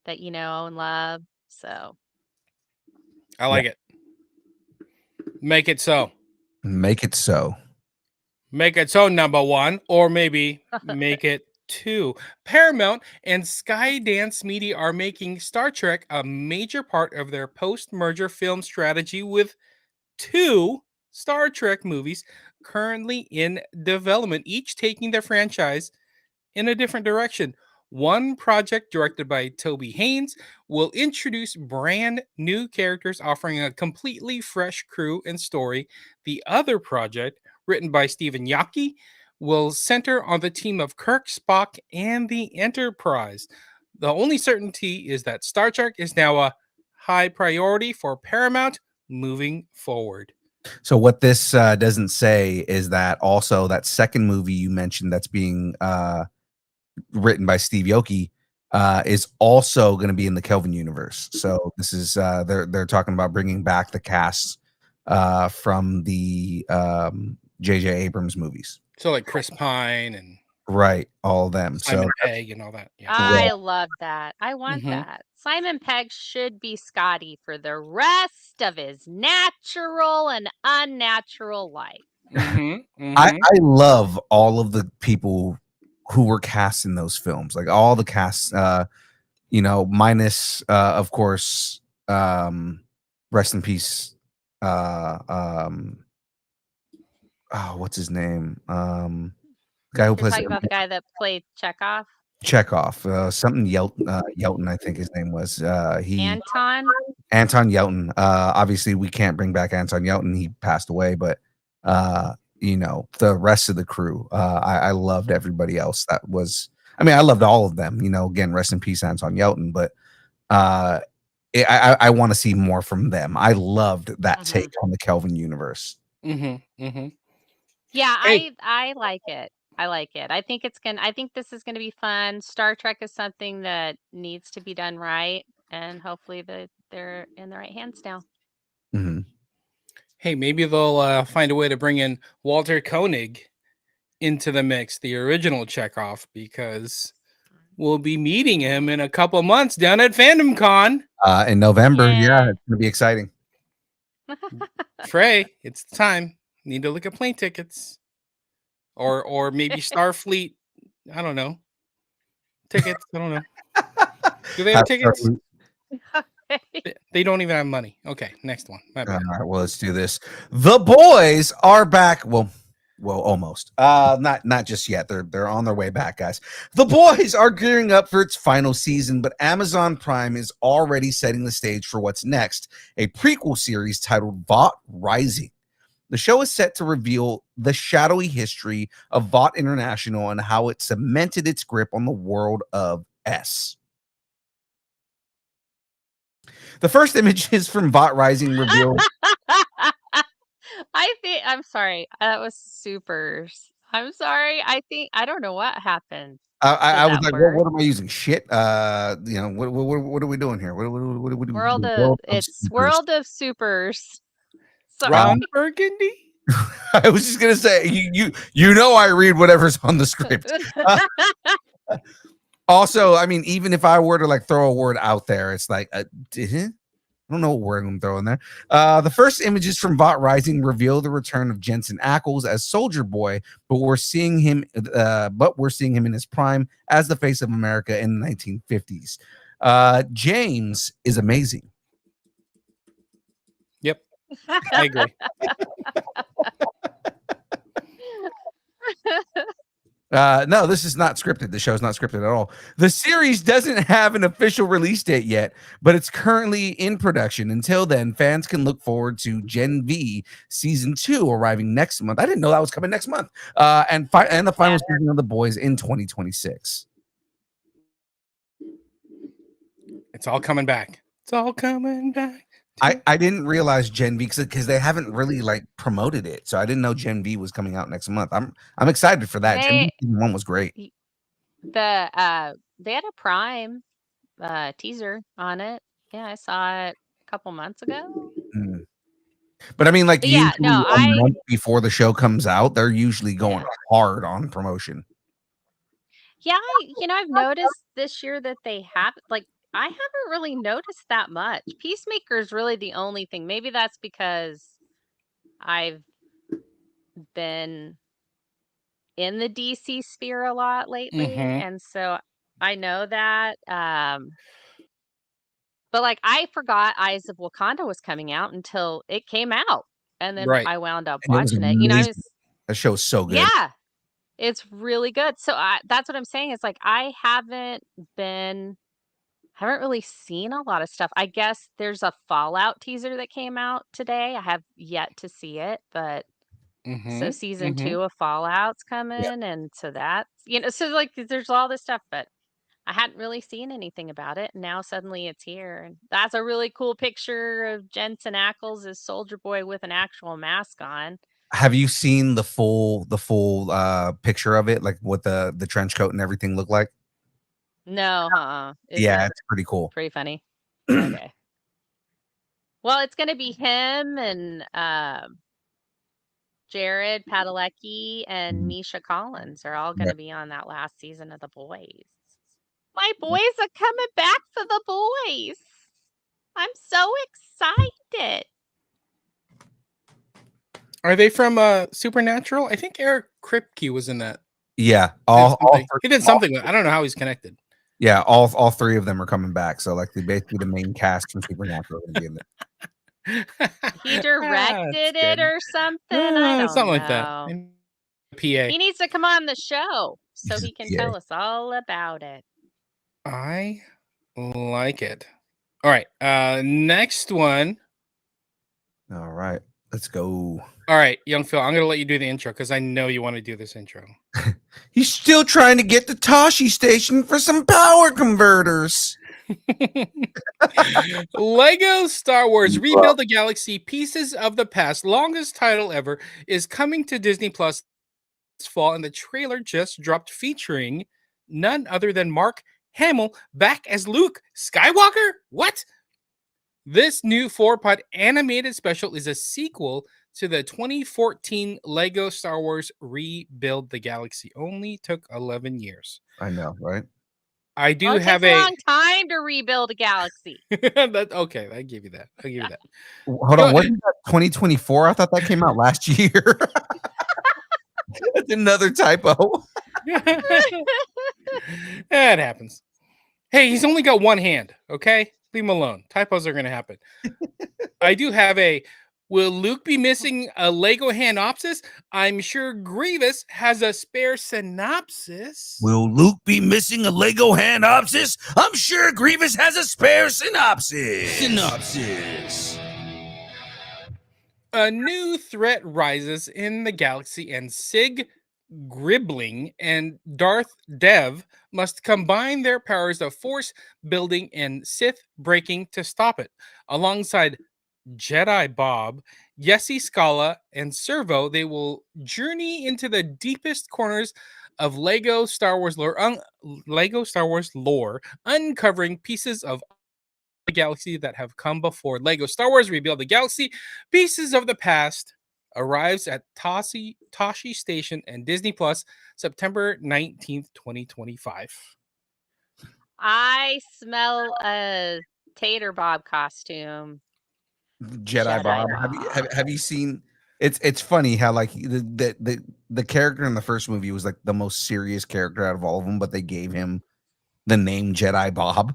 that you know and love. So I Yeah. like it. Make it so. Make it so. Make it so, number one, or maybe make it two. Paramount and Skydance Media are making Star Trek a major part of their post-merger film strategy with two Star Trek movies currently in development, each taking their franchise in a different direction. One project directed by Toby Haynes will introduce brand new characters offering a completely fresh crew and story. The other project, written by Stephen Yaki, will center on the team of Kirk, Spock, and the Enterprise. The only certainty is that Star Trek is now a high priority for Paramount moving forward. So what this doesn't say is that also that second movie you mentioned that's being written by Steve Yoki is also going to be in the Kelvin universe. So this is they're talking about bringing back the cast from the J.J. Abrams movies. So like Chris Pine and Right, all of them. Simon So Pegg and all that. Yeah. I love that. I want Mhm. that. Simon Pegg should be Scotty for the rest of his natural and unnatural life. Mm-hmm. I love all of the people who were cast in those films, like all the casts, minus of course, rest in peace. What's his name? Guy who You're plays talking about the guy that played Chekhov? Chekhov, something Yelton, I think his name was. Anton? Anton Yelton. Obviously, we can't bring back Anton Yelton; he passed away. But the rest of the crew, I loved everybody else. That was, I mean, I loved all of them. Again, rest in peace, Anton Yelton. But I want to see more from them. I loved that take on the Kelvin universe. Yeah, Hey. I like it. I like it. I think this is gonna be fun. Star Trek is something that needs to be done right, and hopefully they're in the right hands now. Mm-hmm. Hey, maybe they'll find a way to bring in Walter Koenig into the mix, the original Chekhov, because we'll be meeting him in a couple months down at Fandom Con. In November, yeah, Yeah. it's gonna be exciting. Frey, it's time. Need to look at plane tickets, or maybe Starfleet. I don't know. Tickets. I don't know. Do they have tickets? They don't even have money. Okay, next one. My bad. All right, well, let's do this. The boys are back. Well, almost. Not just yet. They're on their way back, guys. The boys are gearing up for its final season, but Amazon Prime is already setting the stage for what's next, a prequel series titled Vought Rising. The show is set to reveal the shadowy history of Vought International and how it cemented its grip on the world of S. The first images from Vought Rising reveal I'm sorry. That was super. I'm sorry. I don't know what happened I to was that like, word. what am I using? Shit. What are we doing here? What It's supers? world of supers. Sorry. Ron Burgundy? I was just gonna say, you know, I read whatever's on the script. Also, I mean, even if I were to like throw a word out there, it's like, I don't know what word I'm throwing there. The first images from Vought Rising reveal the return of Jensen Ackles as Soldier Boy, but we're seeing him in his prime as the face of America in the 1950s. James is amazing. Yep, I agree. No, this is not scripted. The show's not scripted at all. The series doesn't have an official release date yet, but it's currently in production. Until then, fans can look forward to Gen V season 2 arriving next month. I didn't know that was coming next month. And the final season of The Boys in 2026. It's all coming back. It's all coming back. I didn't realize Gen V because they haven't really like promoted it, so I didn't know Gen V was coming out next month. I'm excited for that. Gen V season 1 was great. They had a Prime teaser on it. Yeah, I saw it a couple months ago. But I mean, like, But yeah, usually a month before the show comes out, they're usually going hard on promotion. Yeah, I've noticed this year that they have I haven't really noticed that much. Peacemaker is really the only thing. Maybe that's because I've been in the DC sphere a lot lately, and so I know that. But like I forgot Eyes of Wakanda was coming out until it came out, and then Right. I wound up And it was watching it. amazing. That show is so good. Yeah, it's really good. So that's what I'm saying. It's like I haven't really seen a lot of stuff. I guess there's a Fallout teaser that came out today. I have yet to see it, but so season 2 of Fallout's coming, and so that's so like there's all this stuff, but I hadn't really seen anything about it. And now suddenly it's here, and that's a really cool picture of Jensen Ackles as Soldier Boy with an actual mask on. Have you seen the full picture of it, like what the trench coat and everything look like? No, Yeah, it's pretty cool. Pretty funny. Okay. Well, it's gonna be him and Jared Padalecki and Misha Collins are all gonna be on that last season of The Boys. My boys are coming back for The Boys. I'm so excited. Are they from Supernatural? I think Eric Kripke was in that. Yeah, he did something. I don't know how he's connected. Yeah, all three of them are coming back. So like basically the main cast from Supernatural are gonna be in it. He directed it or something. I don't something know. like that. PA. He needs to come on the show so he can tell us all about it. I like it. All right. Next one. All right, let's go. All right, young Phil, I'm gonna let you do the intro because I know you want to do this intro. He's still trying to get the Toshi station for some power converters. Lego Star Wars Rebuild the Galaxy Pieces of the Past, longest title ever, is coming to Disney Plus this fall, and the trailer just dropped featuring none other than Mark Hamill back as Luke Skywalker. What? This new 4-part animated special is a sequel to the 2014 Lego Star Wars Rebuild the Galaxy. Only took 11 years. I know, right? I do it have takes a long time to rebuild a galaxy. Okay, I give you that. I'll give you that. Hold on, wasn't that 2024? I thought that came out last year. That's another typo. That happens. Hey, he's only got one hand, okay? Leave him alone. Typos are going to happen. I do have will Luke be missing a Lego Hanopsis? I'm sure Grievous has a spare synopsis. Will Luke be missing a Lego Hanopsis? I'm sure Grievous has a spare synopsis. A new threat rises in the galaxy, and Sig Gribbling and Darth Dev must combine their powers of force building and Sith breaking to stop it. Alongside Jedi Bob, Yessi Scala, and Servo. They will journey into the deepest corners of Lego Star Wars lore, uncovering pieces of the galaxy that have come before. Lego Star Wars Rebuild the Galaxy, Pieces of the Past arrives at Tashi Station and Disney Plus September 19th, 2025. I smell a Tater Bob costume. Jedi Bob. Have you seen? It's funny how like the character in the first movie was like the most serious character out of all of them, but they gave him the name Jedi Bob.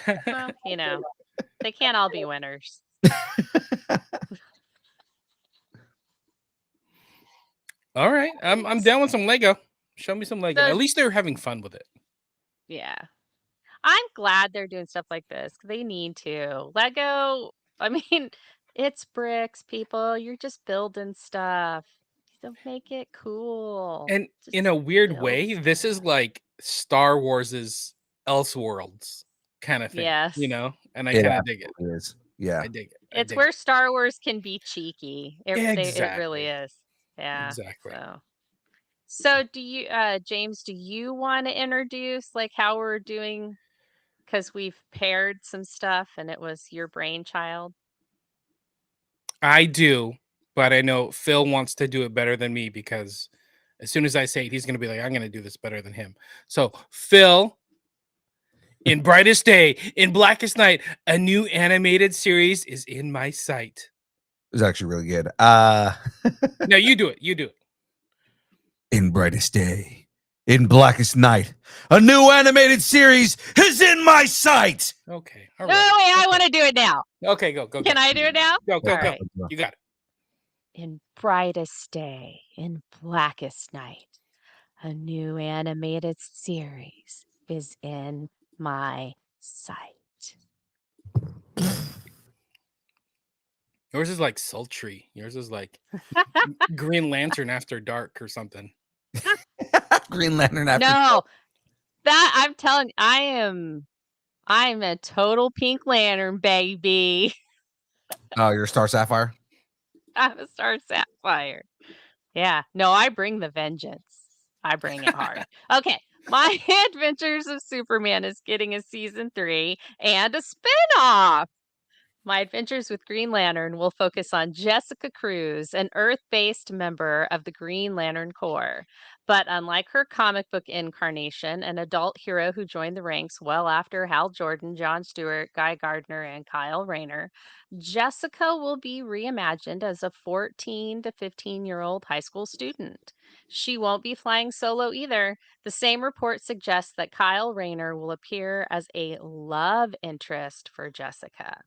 Well, they can't all be winners. All right, I'm down with some Lego. Show me some Lego. So- At least they're having fun with it. Yeah. I'm glad they're doing stuff like this. They need to. Lego, I mean, it's bricks, people. You're just building stuff. So make it cool. And Just in a weird build way, this is stuff. like Star Wars's Elseworlds kind of thing, Yes. And I kind of dig it. It is. Yeah. I dig it. It's where Star Wars can be cheeky. It really Exactly. is. Yeah. Exactly. So do you, James, do you want to introduce like how we're doing? Because we've paired some stuff and it was your brainchild. I do, but I know Phil wants to do it better than me because as soon as I say it, he's going to be like, I'm going to do this better than him. So, Phil, in brightest day, in blackest night, a new animated series is in my sight. It was actually really good. No, you do it. You do it. In brightest day, in blackest night, a new animated series is in my sight. Okay. No, wait, I want to do it now. Okay, go. Can I do it now? Go. Right. You got it. In brightest day, in blackest night, a new animated series is in my sight. Yours is like sultry. Yours is like Green Lantern After Dark or something. Green Lantern after. No, that I'm telling you, I'm a total Pink Lantern baby. Oh, you're a Star Sapphire? I'm a Star Sapphire. Yeah. No, I bring the vengeance. I bring it hard. Okay. My Adventures of Superman is getting a season 3 and a spinoff. My Adventures with Green Lantern will focus on Jessica Cruz, an Earth-based member of the Green Lantern Corps. But unlike her comic book incarnation, an adult hero who joined the ranks well after Hal Jordan, Jon Stewart, Guy Gardner, and Kyle Rayner, Jessica will be reimagined as a 14 to 15-year-old high school student. She won't be flying solo either. The same report suggests that Kyle Rayner will appear as a love interest for Jessica,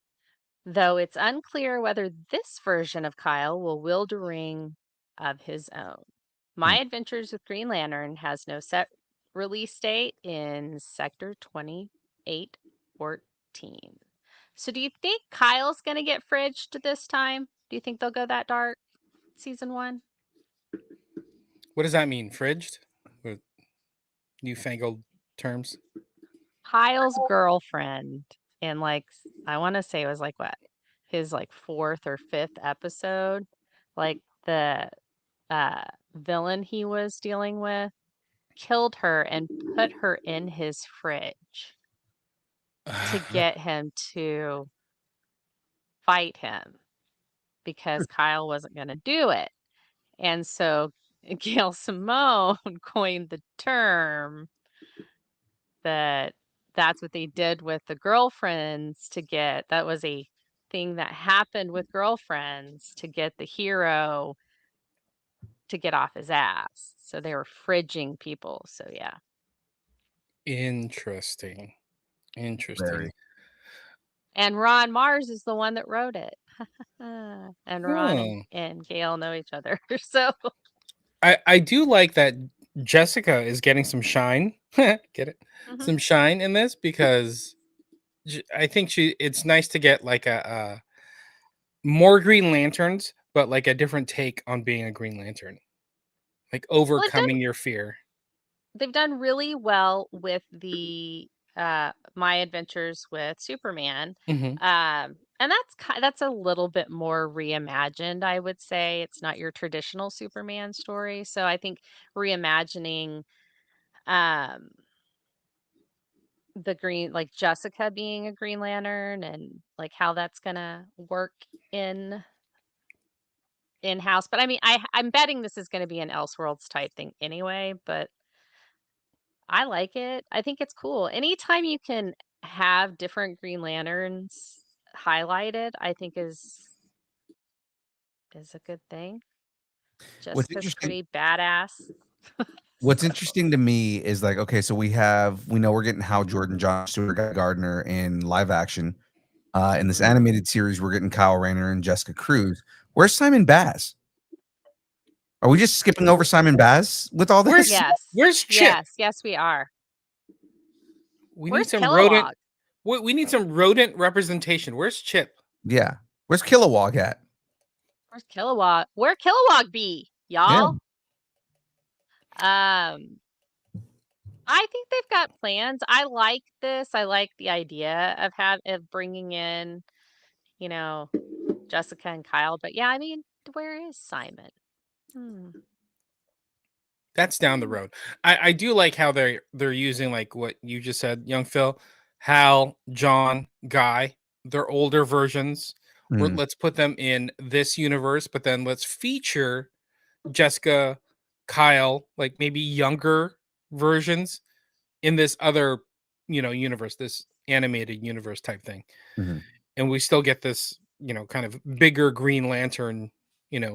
though it's unclear whether this version of Kyle will wield a ring of his own. My Adventures with Green Lantern has no set release date in Sector 2814. So do you think Kyle's going to get fridged this time? Do you think they'll go that dark? Season 1? What does that mean? Fridged? With newfangled terms? Kyle's girlfriend in like, I want to say it was like what? His like 4th or 5th episode. Like the villain he was dealing with killed her and put her in his fridge to get him to fight him because Kyle wasn't going to do it. And so Gail Simone coined the term that's what they did with the girlfriends to get, that was a thing that happened with girlfriends to get the hero to get off his ass. So they were fridging people. So yeah. Interesting. Very. And Ron Mars is the one that wrote it. And Ron and Gail know each other. So I do like that Jessica is getting some shine. Get it? Some shine in this because I think it's nice to get like a more Green Lanterns, but like a different take on being a Green Lantern. Like overcoming your fear. They've done really well with the My Adventures with Superman. And And that's a little bit more reimagined, I would say. It's not your traditional Superman story. So I think reimagining um the green like Jessica being a Green Lantern and like how that's gonna work in in-house. But I mean, I'm betting this is gonna be an Elseworlds type thing anyway, but I like it. I think it's cool. Anytime you can have different Green Lanterns highlighted, I think is a good thing. What's Jessica's interesting pretty badass. What's So, interesting to me is like, okay, so we know we're getting Hal Jordan, John Stewart, Guy Gardner in live action. In this mhm. animated series, we're getting Kyle Rayner and Jessica Cruz. Where's Simon Baz? Are we just skipping over Simon Baz with all Where's this? Yes. where's Chip? Yes, we are. We need Where's some rodent. Kilowog? We need some rodent representation. Where's Chip? Yeah. Where's Kilowog at? Where's Kilowog? Where Kilowog be, Yeah. y'all? Um, I think they've got plans. I like this. I like the idea of bringing in, you know, Jessica and Kyle. But yeah, I mean, where is Simon? Hmm. That's down the Hmm. road. I do like how they're using like what you just said, young Phil, Hal, John, Guy. They're older versions. Mm, Let's put them in this universe, but then let's feature Jessica, Kyle, like maybe younger versions in this other, universe, this animated universe type thing. mhm. And we still get this, kind of bigger Green Lantern,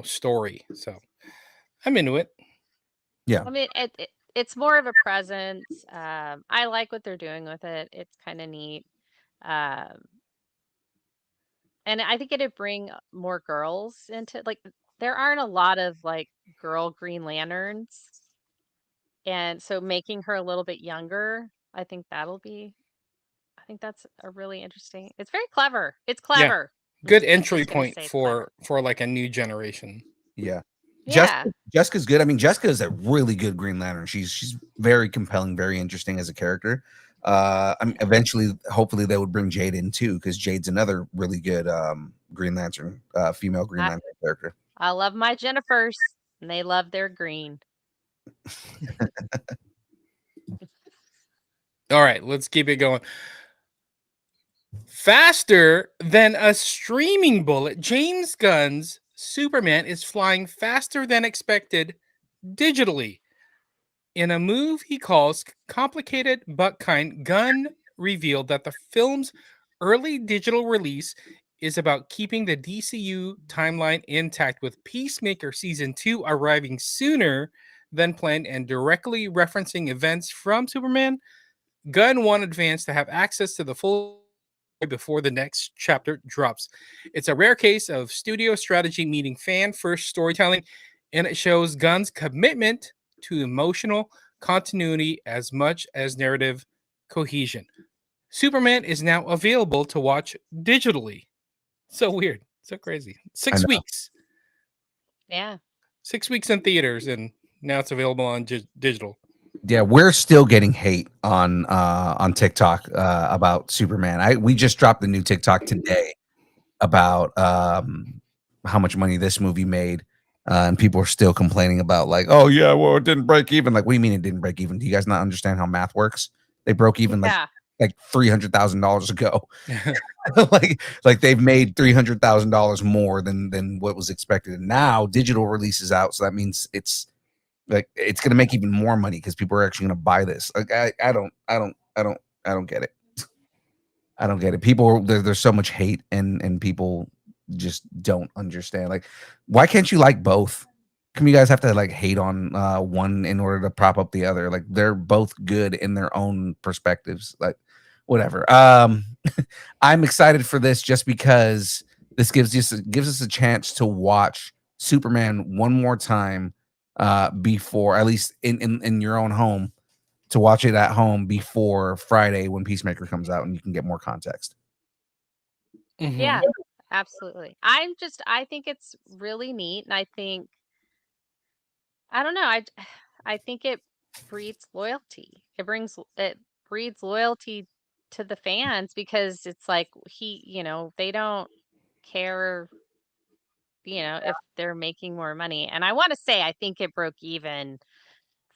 story. So I'm into it. Yeah. I mean, it's more of a presence. I like what they're doing with it. It's kind of neat. Um, and I think it'd bring more girls into like there aren't a lot of like girl Green Lanterns. And so making her a little bit younger, I think that's a really interesting. It's very clever. It's Yeah. clever. Good I'm entry just gonna point say it's clever. for like a new generation. Yeah. Yeah. Jessica's good. I mean, Jessica is a really good Green Lantern. She's very compelling, very interesting as a character. Eventually, hopefully, they would bring Jade in too, because Jade's another really good Green Lantern, female Green I Lantern character. I love my Jennifers and they love their green. All right, let's keep it going. Faster than a streaming bullet, James Gunn's Superman is flying faster than expected digitally. In a move he calls complicated but kind, Gunn revealed that the film's early digital release is about keeping the DCU timeline intact, with Peacemaker Season 2 arriving sooner than planned and directly referencing events from Superman. Gunn wanted fans to have access to the full story before the next chapter drops. It's a rare case of studio strategy meeting fan first storytelling, and it shows Gunn's commitment to emotional continuity as much as narrative cohesion. Superman is now available to watch digitally. So weird. So crazy. I Six know. weeks. Yeah. 6 weeks in theaters, and now it's available on digital. Yeah, we're still getting hate on TikTok about Superman. We just dropped the new TikTok today about how much money this movie made, and people are still complaining about like, oh yeah, well it didn't break even. Like, what do you mean it didn't break even? Do you guys not understand how math works? They broke even Yeah. like $300,000 ago. like they've made $300,000 more than what was expected. And now digital releases out, so that means it's going to make even more money because people are actually going to buy this. Like I don't get it. I don't get it. People, there's so much hate, and people just don't understand. Like, why can't you like both? Come, you guys have to like hate on one in order to prop up the other? Like, they're both good in their own perspectives. Like, whatever. I'm excited for this just because this gives us a chance to watch Superman one more time before, at least in your own home, to watch it at home before Friday when Peacemaker comes out, and you can get more context. Mhm. Yeah. Absolutely. I think it's really neat and I don't know, I think it breeds loyalty. It breeds loyalty to the fans because it's like they don't care, if they're making more money. And I want to say, I think it broke even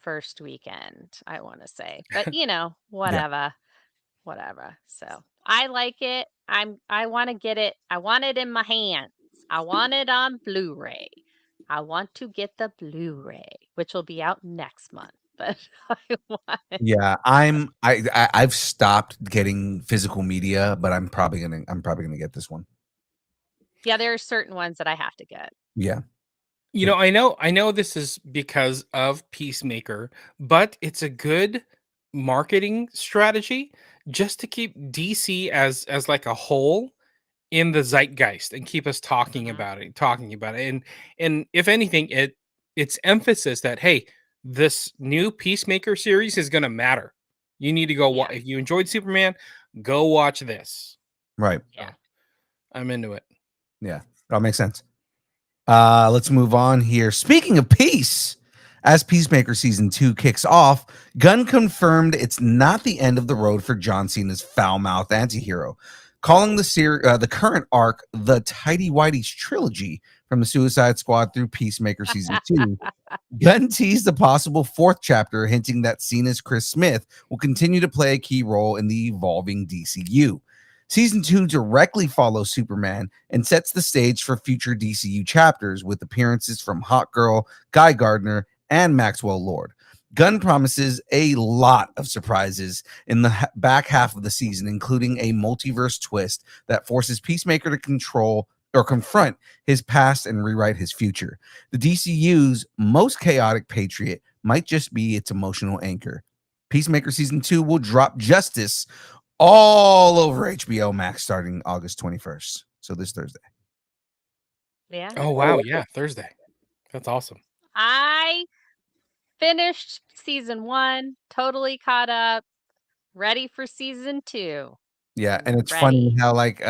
first weekend, I want to say. But, Yeah. whatever. So I like it. I want to get it. I want it in my hands. I want it on Blu-ray. I want to get the Blu-ray, which will be out next month. But I want it. Yeah, I've stopped getting physical media, but I'm probably gonna get this one. Yeah, there are certain ones that I have to get. Yeah. I know this is because of Peacemaker, but it's a good marketing strategy just to keep DC as like a whole in the zeitgeist and keep us talking Mhm. about it. And if anything, it's emphasis that, hey, this new Peacemaker series is going to matter. You need to go Yeah. if you enjoyed Superman, go watch this. Right. Yeah. So, I'm into it. Yeah. That makes sense. Let's move on here. Speaking of peace, as Peacemaker season 2 kicks off, Gunn confirmed it's not the end of the road for John Cena's foul-mouthed antihero, calling the current arc the Tidy Whitey's trilogy from the Suicide Squad through Peacemaker season 2. Gunn teased a possible fourth chapter, hinting that Cena's Chris Smith will continue to play a key role in the evolving DCU. Season 2 directly follows Superman and sets the stage for future DCU chapters with appearances from Hawkgirl, Guy Gardner, and Maxwell Lord. Gunn promises a lot of surprises in the back half of the season, including a multiverse twist that forces Peacemaker to control or confront his past and rewrite his future. The DCU's most chaotic patriot might just be its emotional anchor. Peacemaker season 2 will drop justice all over HBO Max starting August 21st. So this Thursday. Yeah. Oh wow, yeah, Thursday. That's awesome. I finished season 1, totally caught up, ready for season 2. Yeah, and it's funny Ready. how like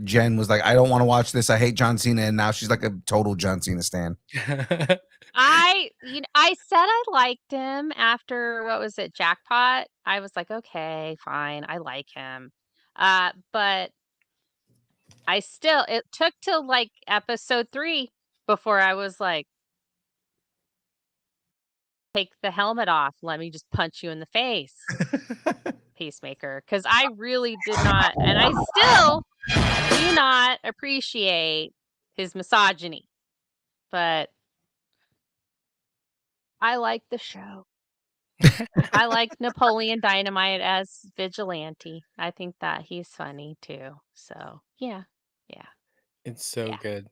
Jen was like, I don't want to watch this. I hate John Cena, and now she's like a total John Cena stan. I said I liked him after, what was it, Jackpot? I was like, okay, fine, I like him. But it took till like episode 3 before I was like, take the helmet off. Let me just punch you in the face, Peacemaker. Because I really did not, and I still do not appreciate his misogyny. But I like the show. I like Napoleon Dynamite as Vigilante. I think that he's funny too. So yeah. It's so Yeah. good.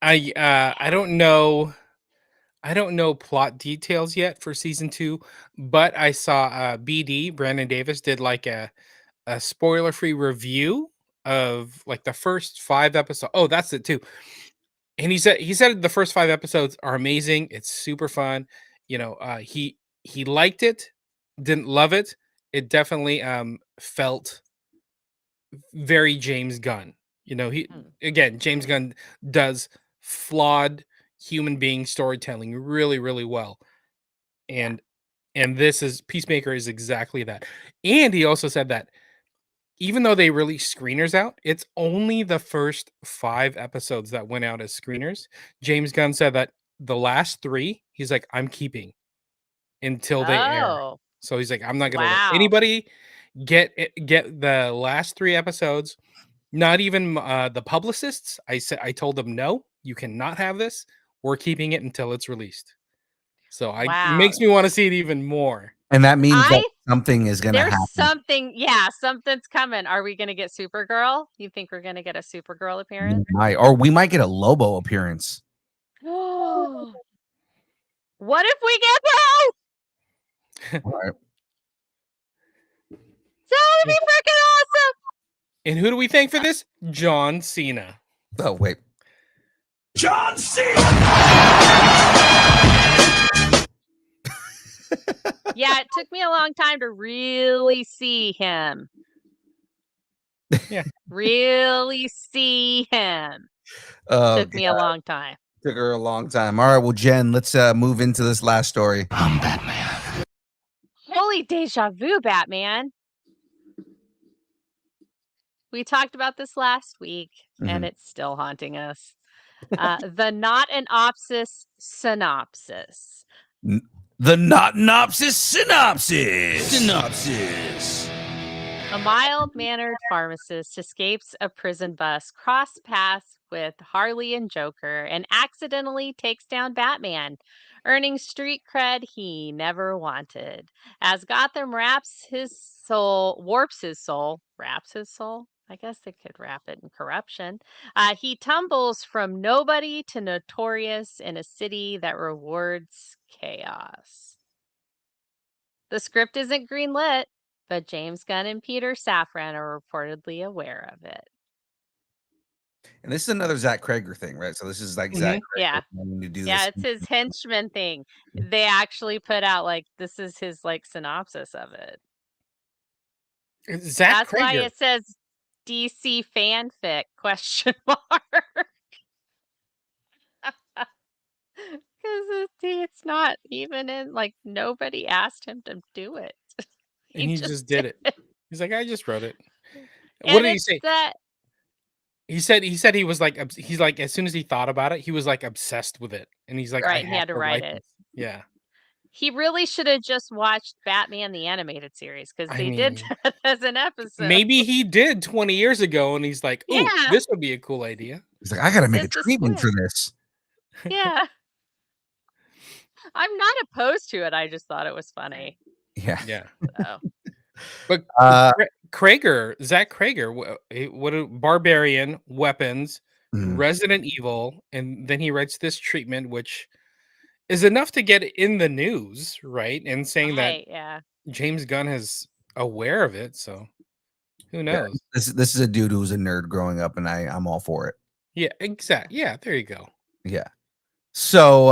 I don't know plot details yet for season 2, but I saw BD Brandon Davis did like a spoiler-free review of like the first 5 episodes. Oh, that's it too. And he said the first 5 episodes are amazing. It's super fun. He liked it, didn't love it. It definitely felt very James Gunn. James Gunn does flawed human being storytelling really, really well. And this is Peacemaker is exactly that. And he also said that even though they released screeners out, it's only the first 5 episodes that went out as screeners. James Gunn said that the last 3, he's like, I'm keeping until they air. Oh, So he's like, I'm not gonna let wow. anybody get the last 3 episodes. Not even the publicists. I told them, no, you cannot have this. We're keeping it until it's released. So it Wow. makes me want to see it even more. And that means that something is going to There's happen. something's coming. Are we going to get Supergirl? You think we're going to get a Supergirl appearance? Or we might get a Lobo appearance. What if we get both? All right. That would be freaking awesome. And who do we thank for this? John Cena. Oh, wait. John Cena! Yeah, it took me a long time to really see him. Yeah. Really see him. Took me a long time. Took her a long time. All right, well, Jen, let's move into this last story. I'm Batman. Holy deja vu, Batman. We talked about this last week, and Mhm. it's still haunting us. The not an opsis synopsis. The not synopsis synopsis. Synopsis. A mild-mannered pharmacist escapes a prison bus, cross paths with Harley and Joker, and accidentally takes down Batman, earning street cred he never wanted. As Gotham wraps his soul. I guess they could wrap it in corruption. He tumbles from nobody to notorious in a city that rewards chaos. The script isn't greenlit, but James Gunn and Peter Safran are reportedly aware of it. And this is another Zach Krager thing, right? So this is like Zach Krager Yeah. wanting to do Yeah, this. it's his henchman thing. They actually put out this is his synopsis of it. Zach That's why Krager. it says DC fanfic question mark. Because it's not even in nobody asked him to do it. And he just did it. He's like, I just wrote it. And What did he it's say? that He said he was like he's like as soon as he thought about it, he was like obsessed with it. And he's like, I right, he have had to write it. this. Yeah. He really should have just watched Batman the Animated Series because I they did mean, that as an episode. maybe he did 20 years ago and he's like, oh, Yeah. this would be a cool idea. He's like, I gotta make a Just a treatment for squib. this. Yeah. I'm not opposed to it. I just thought it was funny. Yeah. Yeah. So. But Zach Krager, what a barbarian, weapons, Resident Evil, and then he writes this treatment, which is enough to get in the news, right? And saying that Yeah. James Gunn is aware of it, so who knows? Yeah, this is a dude who was a nerd growing up, and I'm all for it. Yeah, exactly. Yeah, there you go. Yeah. So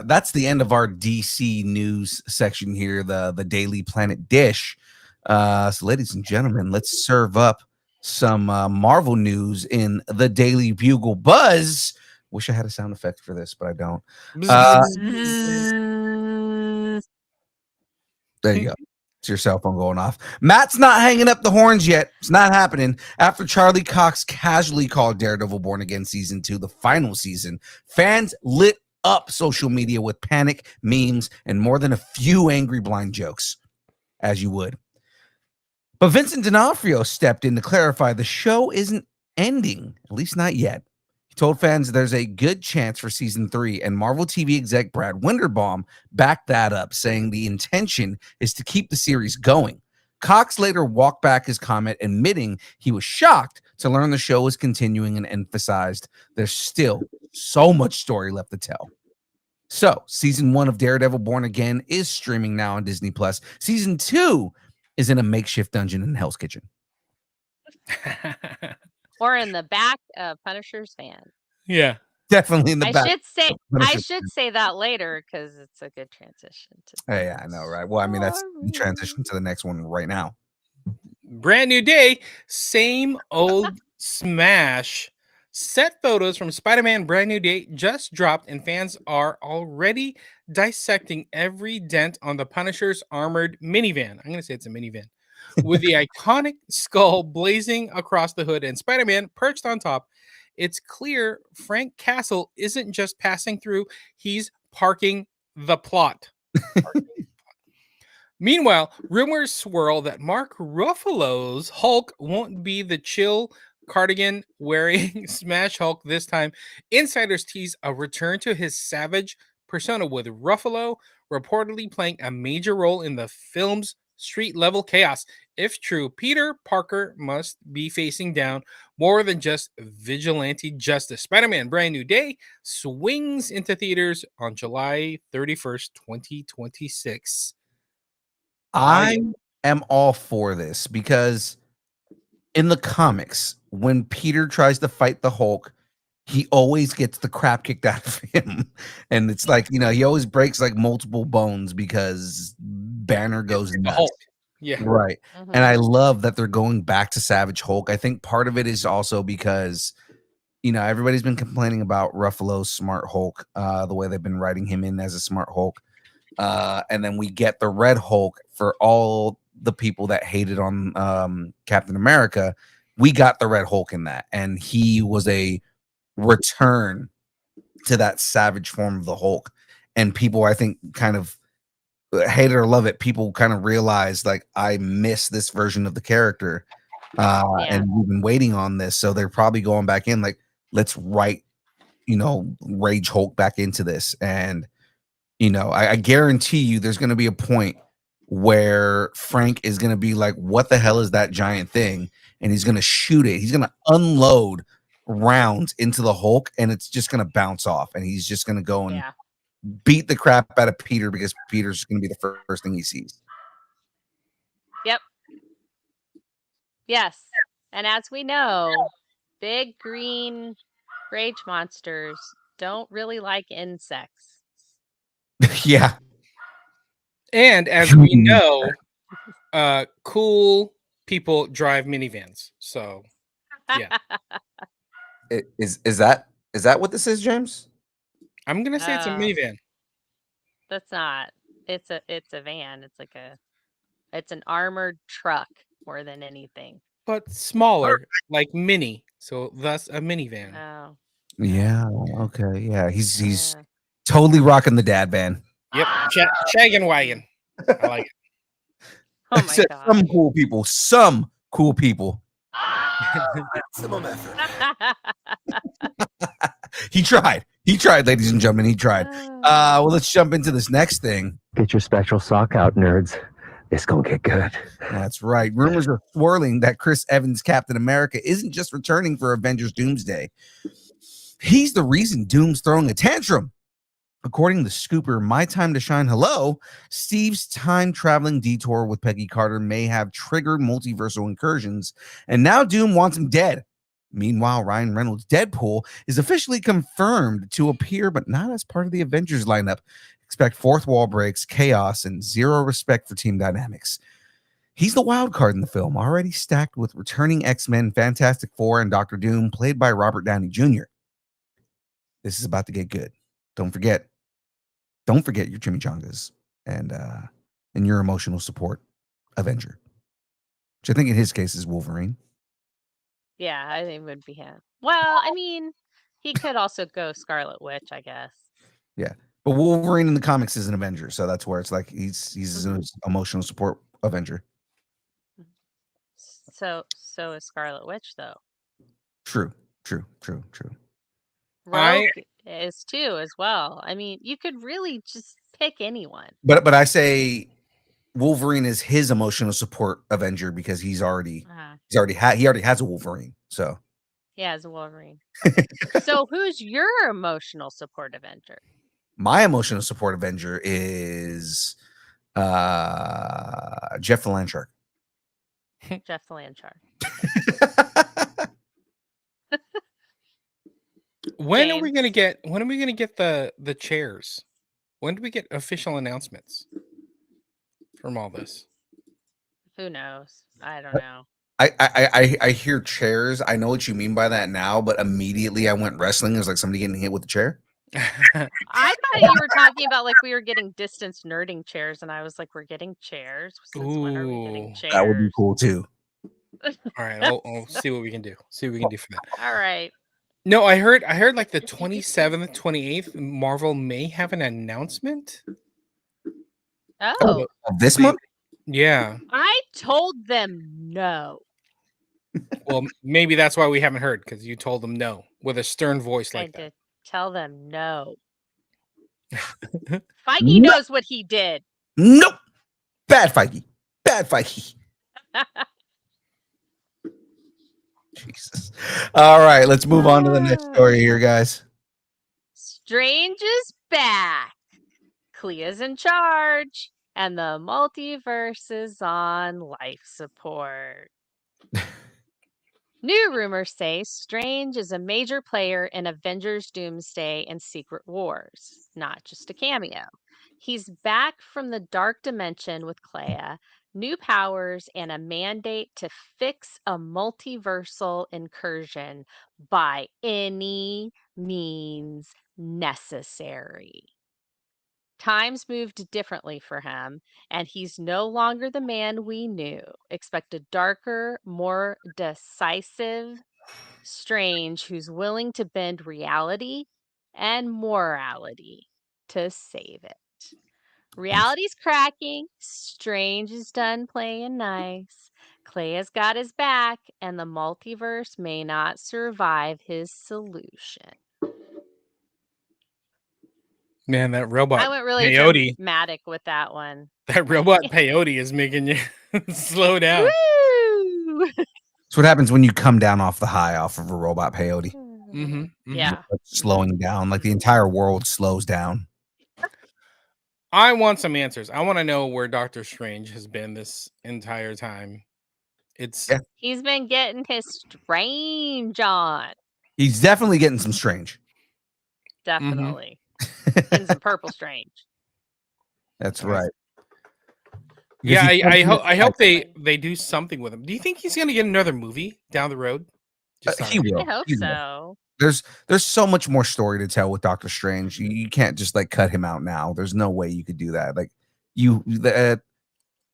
that's the end of our DC news section here, the Daily Planet Dish. So ladies and gentlemen, let's serve up some Marvel news in the Daily Bugle Buzz. Wish I had a sound effect for this, but I don't. There you go. It's your cell phone going off. Matt's not hanging up the horns yet. It's not happening. After Charlie Cox casually called Daredevil Born Again Season 2 the final season, fans lit up social media with panic, memes, and more than a few angry blind jokes, as you would. But Vincent D'Onofrio stepped in to clarify the show isn't ending, at least not yet. He told fans there's a good chance for season 3, and Marvel TV exec Brad Winderbaum backed that up, saying the intention is to keep the series going. Cox later walked back his comment, admitting he was shocked to learn the show was continuing and emphasized there's still so much story left to tell. So, season 1 of Daredevil Born Again is streaming now on Disney+. Season 2 is in a makeshift dungeon in Hell's Kitchen. Or in the back of Punisher's van. Yeah. Definitely in the back. I should say that later because it's a good transition to yeah, I know, right? Well, I mean, that's the transition to the next one right now. Brand new day, same old smash. Set photos from Spider-Man Brand New Day just dropped, and fans are already dissecting every dent on the Punisher's armored minivan. I'm going to say it's a minivan. With the iconic skull blazing across the hood and Spider-Man perched on top, it's clear Frank Castle isn't just passing through, he's parking the plot. Meanwhile, rumors swirl that Mark Ruffalo's Hulk won't be the chill cardigan wearing Smash Hulk this time. Insiders tease a return to his savage persona, with Ruffalo reportedly playing a major role in the film's street level chaos. If true, Peter Parker must be facing down more than just vigilante justice. Spider-Man Brand New Day swings into theaters on July 31st, 2026. I am all for this because in the comics, when Peter tries to fight the Hulk, he always gets the crap kicked out of him. And it's like, he always breaks like multiple bones because Banner goes nuts. Hulk. Yeah. Right. And I love that they're going back to Savage Hulk. I think part of it is also because, everybody's been complaining about Ruffalo's Smart Hulk, the way they've been writing him in as a Smart Hulk. And then we get the Red Hulk for all the people that hated on Captain America. we got the Red Hulk in that, and he was a return to that savage form of the Hulk. And people, I think, kind of hate it or love it. People kind of realize, like, I miss this version of the character, and we've been waiting on this, so they're probably going back in, like, let's write, Rage Hulk back into this. And I guarantee you, there's going to be a point where Frank is going to be like, "What the hell is that giant thing?" And he's going to shoot it. He's going to unload rounds into the Hulk, and it's just going to bounce off, and he's just going to go and beat the crap out of Peter, because Peter's going to be the first thing he sees. Yep. Yes. And as we know, big green rage monsters don't really like insects. Yeah. And as we know, cool people drive minivans. So, yeah. Is that what this is, James? I'm gonna say it's a minivan. That's not. It's a van. It's an armored truck more than anything. But smaller, like mini. So thus a minivan. Oh. Yeah. Okay. Yeah. He's totally rocking the dad van. Yep. Shaggin' wagon. I like it. Oh my god. Some cool people. Maximum effort. He tried, ladies and gentlemen. He tried. Well, let's jump into this next thing. Get your spectral sock out, nerds. It's gonna get good. That's right. Rumors are swirling that Chris Evans' Captain America isn't just returning for Avengers Doomsday. He's the reason Doom's throwing a tantrum. According to Scooper, My Time to Shine Hello, Steve's time-traveling detour with Peggy Carter may have triggered multiversal incursions, and now Doom wants him dead. Meanwhile, Ryan Reynolds' Deadpool is officially confirmed to appear, but not as part of the Avengers lineup. Expect fourth wall breaks, chaos, and zero respect for team dynamics. He's the wild card in the film, already stacked with returning X-Men, Fantastic Four, and Doctor Doom, played by Robert Downey Jr. This is about to get good. Don't forget your chimichangas and your emotional support Avenger, which I think in his case is Wolverine. Yeah, I think it would be him. Well, I mean, he could also go Scarlet Witch, I guess. Yeah, but Wolverine in the comics is an Avenger, so that's where it's like he's an emotional support Avenger. So is Scarlet Witch, though. True. Rogue is too, as well. I mean, you could really just pick anyone. But I say Wolverine is his emotional support Avenger because he already has a Wolverine. So yeah, as a Wolverine. So who's your emotional support Avenger? My emotional support Avenger is Jeff the Landshark. Jeff the Landshark. When are we gonna get the chairs? When do we get official announcements from all this? Who knows? I don't know. I hear chairs. I know what you mean by that now, but immediately I went wrestling. It was like somebody getting hit with a chair. I thought you were talking about like we were getting distance nerding chairs, and I was like, we're getting chairs. Since when are we getting chairs? That would be cool too. All right, I'll see what we can do. See what we can do for that. All right. No, I heard like the 27th, 28th, Marvel may have an announcement. Oh, this month? Yeah. I told them no. Well, maybe that's why we haven't heard, because you told them no with a stern voice like that. Tell them no. Feige knows what he did. Nope. Bad Feige. Jesus. All right, let's move on to the next story here, guys. Strange is back. Clea's in charge, and the multiverse is on life support. New rumors say Strange is a major player in Avengers Doomsday and Secret Wars, not just a cameo. He's back from the dark dimension with Clea, new powers, and a mandate to fix a multiversal incursion by any means necessary. Times moved differently for him, and he's no longer the man we knew. Expect a darker, more decisive Strange who's willing to bend reality and morality to save it. Reality's cracking, Strange is done playing nice. Clay has got his back, and the multiverse may not survive his solution. Man, that I robot went really peyote. dramatic with that one. That robot peyote is making you slow down. Woo! That's what happens when you come down off the high off of a robot peyote. Yeah. Slowing down, like the entire world slows down. I want some answers. I want to know where Doctor Strange has been this entire time. It's Yeah. He's been getting his strange on. He's definitely getting some strange. Definitely. Getting some purple strange. That's right. yeah. Because I hope they do something with him. Do you think he's going to get another movie down the road? he will. I hope He will. so. There's so much more story to tell with Doctor Strange. You can't just like cut him out now. There's no way you could do that. Like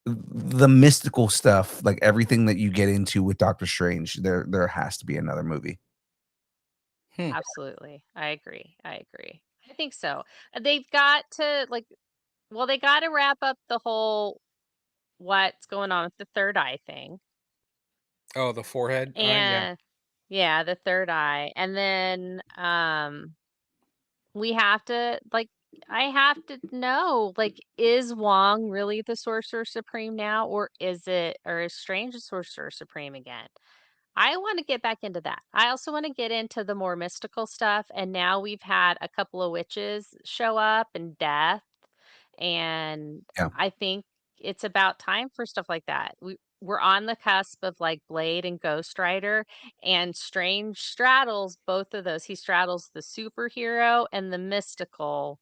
the mystical stuff, like everything that you get into with Doctor Strange, there has to be another movie. Absolutely. I agree. I think so. They've got to they got to wrap up the whole what's going on with the third eye thing. Oh, the forehead. And yeah, the third eye. And then we have to I have to know, is Wong really the Sorcerer Supreme now, or is Strange the Sorcerer Supreme again? I want to get back into that. I also want to get into the more mystical stuff. And now we've had a couple of witches show up and death. And Yeah. I think it's about time for stuff like that. We're on the cusp of like Blade and Ghost Rider, and Strange straddles both of those. He straddles the superhero and the mystical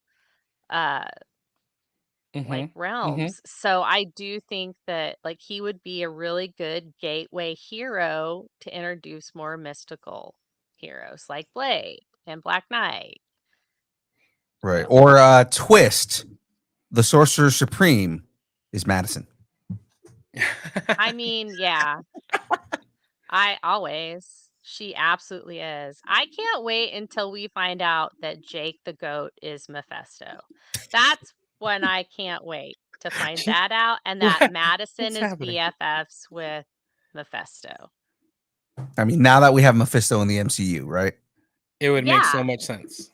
realms. So I do think that he would be a really good gateway hero to introduce more mystical heroes like Blade and Black Knight. Right. Or twist. The Sorcerer Supreme is Madison. I mean, yeah. She absolutely is. I can't wait until we find out that Jake the Goat is Mephisto. That's when I can't wait to find that out, and that Madison is BFFs with Mephisto. I mean, now that we have Mephisto in the MCU, right? It would make so much sense.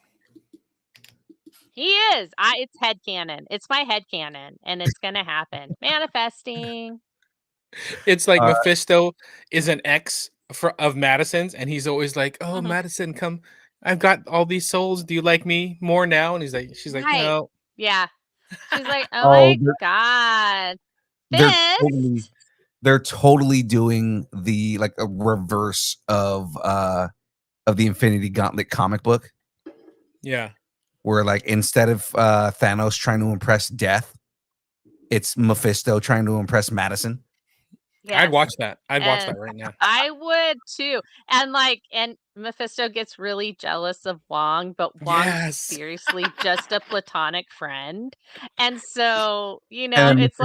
He is. It's headcanon. It's my headcanon, and it's gonna happen. Manifesting. It's like Mephisto is an ex of Madison's, and he's always like, "Oh, Madison, come! I've got all these souls. Do you like me more now?" And she's like, "No." Yeah. She's like, "Oh my god, they're totally doing the a reverse of the Infinity Gauntlet comic book." Yeah. Where instead of Thanos trying to impress Death, it's Mephisto trying to impress Madison. Yes. I'd watch that. I'd watch that right now. I would too. And Mephisto gets really jealous of Wong, but Wong's seriously just a platonic friend. And so, it's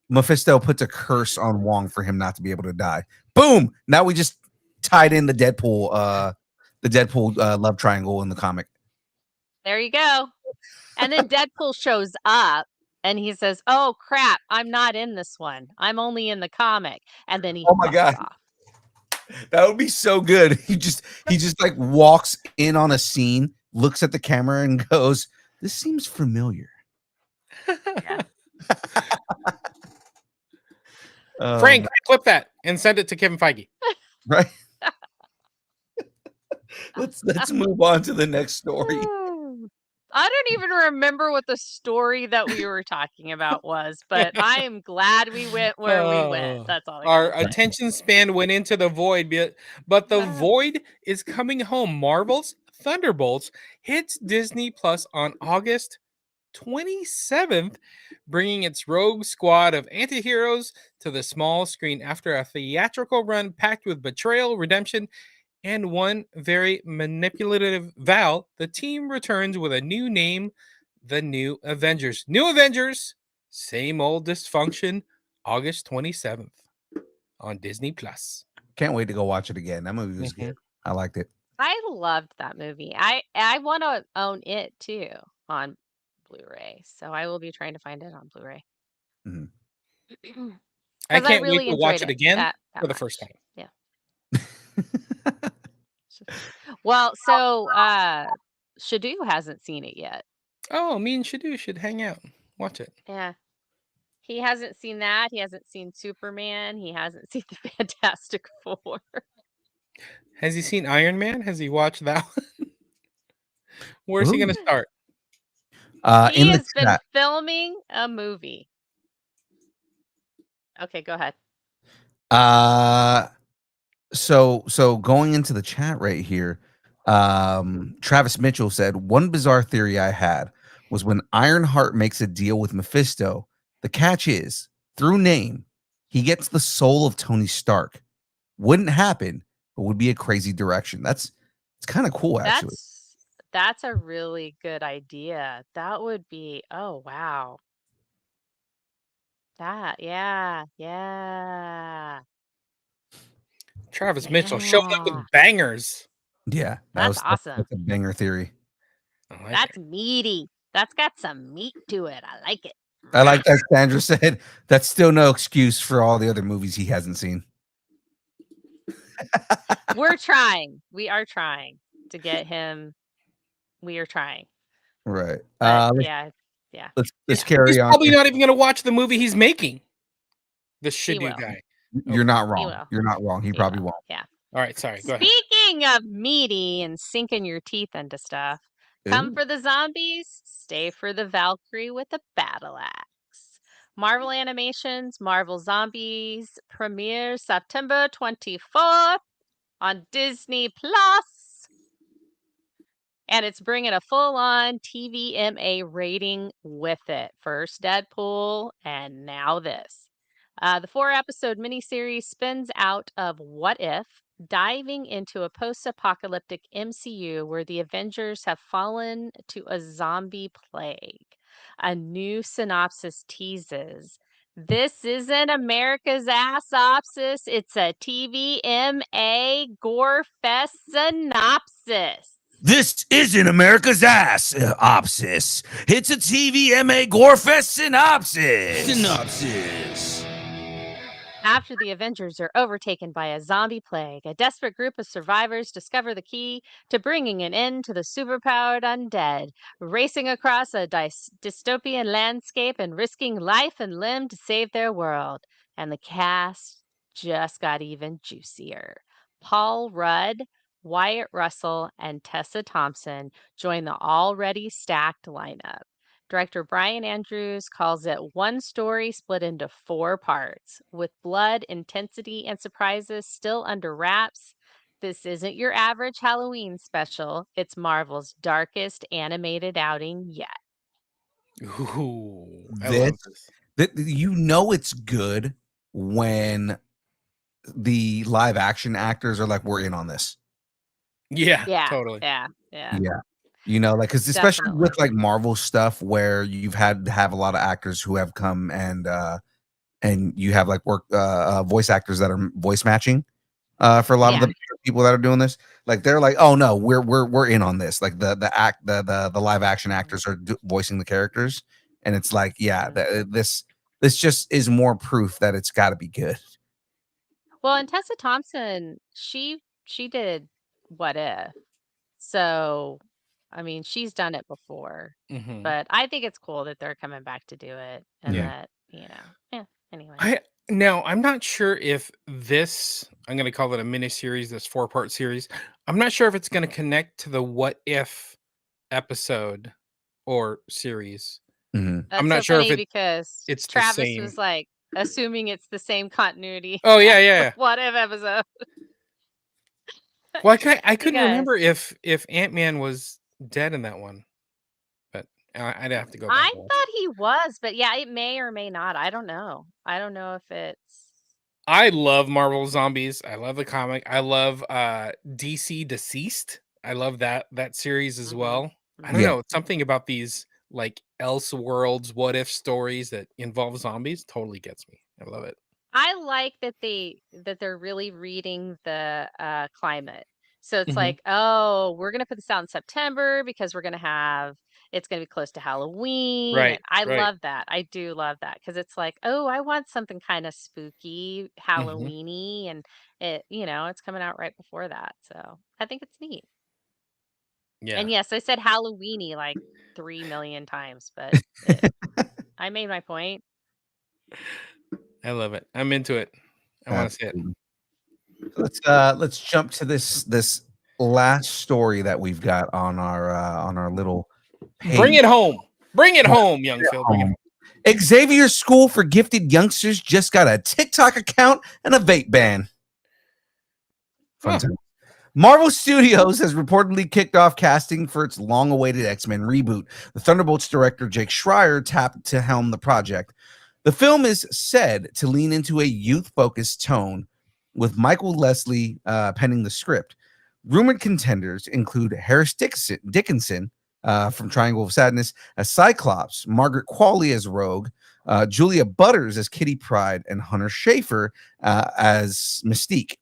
Mephisto puts a curse on Wong for him not to be able to die. Boom! Now we just tied in the Deadpool love triangle in the comic. There you go. And then Deadpool shows up and he says, "Oh crap, I'm not in this one. I'm only in the comic." And then he fucks off. That would be so good. He just walks in on a scene, looks at the camera and goes, "This seems familiar." Yeah. Frank, clip that and send it to Kevin Feige. Right. Let's move on to the next story. I don't even remember what the story that we were talking about was, but I am glad we went where we went. That's all. Our attention span went into the void, but the void is coming home. Marvel's Thunderbolts hits Disney Plus on August 27th, bringing its rogue squad of anti-heroes to the small screen after a theatrical run packed with betrayal, redemption, and one very manipulative Val. The team returns with a new name, the New Avengers. New Avengers, same old dysfunction, August 27th on Disney Plus. Can't wait to go watch it again. That movie was good. I liked it. I loved that movie. I want to own it too on Blu-ray, so I will be trying to find it on Blu-ray. Mhm. I 'Cause can't really wait to watch enjoyed it again that for the first much. time. Yeah. Well, so Shadu hasn't seen it yet. Oh, me and Shadu should hang out, watch it. Yeah. He hasn't seen that. He hasn't seen Superman. He hasn't seen the Fantastic Four. Has he seen Iron Man? Has he watched that one? Where's he Ooh. going to start? He In the has been chat, filming a movie. Okay, go ahead. so going into the chat right here, Travis Mitchell said, one bizarre theory I had was when Ironheart makes a deal with Mephisto, the catch is, through name, he gets the soul of Tony Stark. Wouldn't happen, but would be a crazy direction. It's kind of cool, actually. That's a really good idea. That would be, oh wow. Yeah. Travis Mitchell showed up Yeah. with bangers. Yeah, That's awesome. That's a banger theory. I like That's it. meaty. That's got some meat to it. I like it. I like that Sandra said that's still no excuse for all the other movies he hasn't seen. We're trying. We are trying to get him. We are trying. Right. But yeah. Let's Yeah. carry He's on. probably not even going to watch the movie he's making. The He will. Shadu guy. You're not He wrong. will. You're not wrong. He probably won't. Yeah. All right, sorry. Go ahead. Speaking of meaty and sinking your teeth into stuff, come Ooh. for the zombies, stay for the Valkyrie with a battle axe. Marvel Animations Marvel Zombies premieres September 24th on Disney Plus. And it's bringing a full-on TVMA rating with it. First Deadpool, and now this. The 4-episode miniseries spins out of What If, diving into a post-apocalyptic MCU where the Avengers have fallen to a zombie plague. A new synopsis teases. This isn't America's assopsis, it's a TVMA gore fest synopsis. This isn't America's ass opsis. It's a TVMA Gorefest synopsis. After the Avengers are overtaken by a zombie plague, a desperate group of survivors discover the key to bringing an end to the superpowered undead, racing across a dystopian landscape and risking life and limb to save their world. And the cast just got even juicier. Paul Rudd, Wyatt Russell, and Tessa Thompson join the already stacked lineup. Director Brian Andrews calls it one story split into 4 parts. With blood, intensity, and surprises still under wraps, this isn't your average Halloween special. It's Marvel's darkest animated outing yet. Ooh, I love this. You know it's good when the live action actors are like, we're in on this. Yeah, totally. Yeah. You know, like, because especially Definitely. with like Marvel stuff where you've had to have a lot of actors who have come and you have like voice actors that are voice matching for a lot of the people that are doing this. Like they're like, oh no, we're in on this. Like the live action actors are voicing the characters, and it's like, this just is more proof that it's got to be good. Well, and Tessa Thompson, she did What If, so I mean, she's done it before, but I think it's cool that they're coming back to do it, and that anyway. Now, I'm not sure if this, I'm going to call it a miniseries, this 4-part series. I'm not sure if it's going to connect to the What If episode or series. Mm-hmm. I'm not sure if because it's Travis the same. was like assuming it's the same continuity. Oh yeah. What If episode? Well, I couldn't remember if Ant-Man was dead in that one, but I'd have to go back. I thought he was, but yeah, it may or may not. I don't know. I don't know if it's. I love Marvel Zombies. I love the comic. I love DC Deceased. I love that series as well. I don't know. It's something about these like Elseworlds, what if stories that involve zombies totally gets me. I love it. I like that they're really reading the climate. So it's Mhm. like, oh, we're gonna put this out in September because it's gonna be close to Halloween. And Right, I right. love that. I do love that because it's like, oh, I want something kind of spooky, Mhm. Halloweeny, and it's coming out right before that. So I think it's neat. Yeah. And yes, I said Halloweeny like 3 million times, but I made my point. I love it. I'm into it. I want to see it. Absolutely. Let's jump to this last story that we've got on our little Bring page. it home. Bring it home, young Phil. Bring it home. Xavier School for Gifted Youngsters just got a TikTok account and a vape ban. Fun Huh. time. Marvel Studios has reportedly kicked off casting for its long-awaited X-Men reboot. The Thunderbolts director Jake Schreier tapped to helm the project. The film is said to lean into a youth-focused tone, with Michael Leslie penning the script. Rumored contenders include Harris Dickinson from Triangle of Sadness as Cyclops, Margaret Qualley as Rogue, Julia Butters as Kitty Pryde, and Hunter Schafer as Mystique.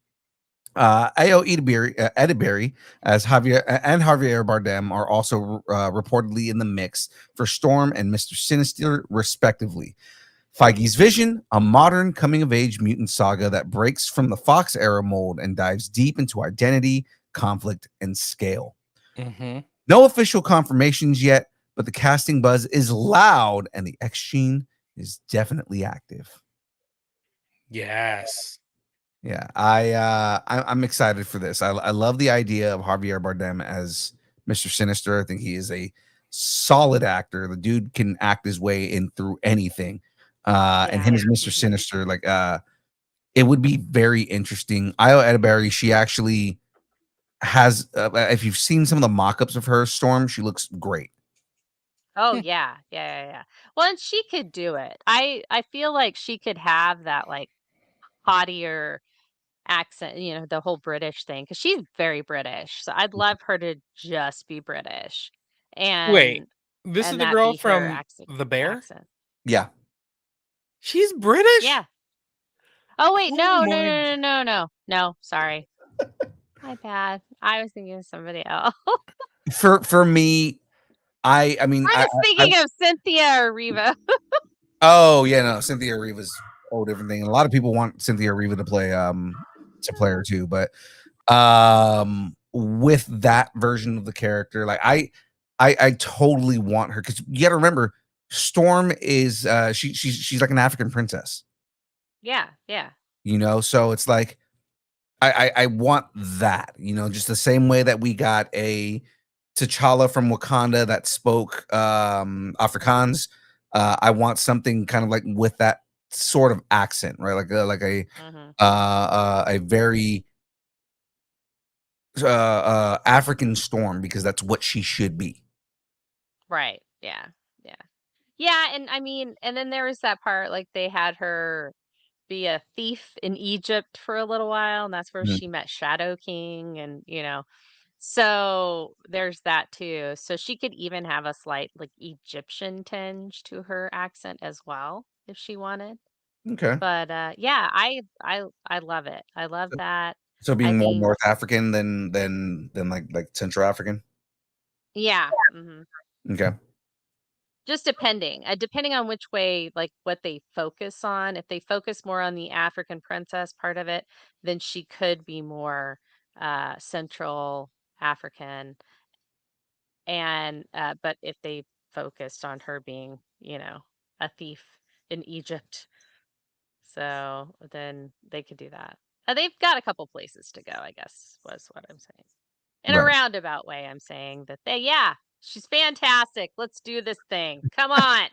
Ayo Edebiri as Javier Bardem are also reportedly in the mix for Storm and Mr. Sinister, respectively. Feige's Vision, a modern coming-of-age mutant saga that breaks from the Fox era mold and dives deep into identity, conflict, and scale. Mm-hmm. No official confirmations yet, but the casting buzz is loud and the X Gene is definitely active. Yes. Yeah, I'm excited for this. I love the idea of Javier Bardem as Mr. Sinister. I think he is a solid actor. The dude can act his way in through anything. And him Yeah. as Mr. Sinister, like it would be very interesting. Ayo Edebiri, she actually has if you've seen some of the mock-ups of her Storm, she looks great. Oh Hmm. yeah. Well, and she could do it. I feel like she could have that like haughtier accent, the whole British thing, because she's very British. So I'd love her to just be British, Wait, and this is and the that girl be her from accent. The Bear? Accent. Yeah. She's British? Yeah. Oh wait, Oh no, no, my no, no, no, no, no. Sorry, my bad. I was thinking of somebody else. For me, I mean I was thinking of Cynthia Erivo. oh yeah, no, Cynthia Eriva's a whole different thing. And a lot of people want Cynthia Eriva to play her too, but with that version of the character, like I totally want her because you got to remember, Storm is she's like an African princess, Yeah. so it's like I want that, just the same way that we got a T'Challa from Wakanda that spoke Afrikaans. I want something kind of like with that sort of accent, right? Like Hmm. a very African Storm, because that's what she should be. Right. Yeah. Yeah, and I mean, and then there was that part like they had her be a thief in Egypt for a little while, and that's where Mhm. she met Shadow King, and so there's that too. So she could even have a slight like Egyptian tinge to her accent as well if she wanted. Okay, But yeah, I love it. I love so, that. so I being more think North African than like Central African. yeah. Okay, Just depending on which way, like what they focus on. If they focus more on the African princess part of it, then she could be more Central African. And but if they focused on her being, a thief in Egypt, so then they could do that. They've got a couple places to go, I guess, was what I'm saying. In a right. roundabout way, I'm saying that yeah, she's fantastic. Let's do this thing. Come on.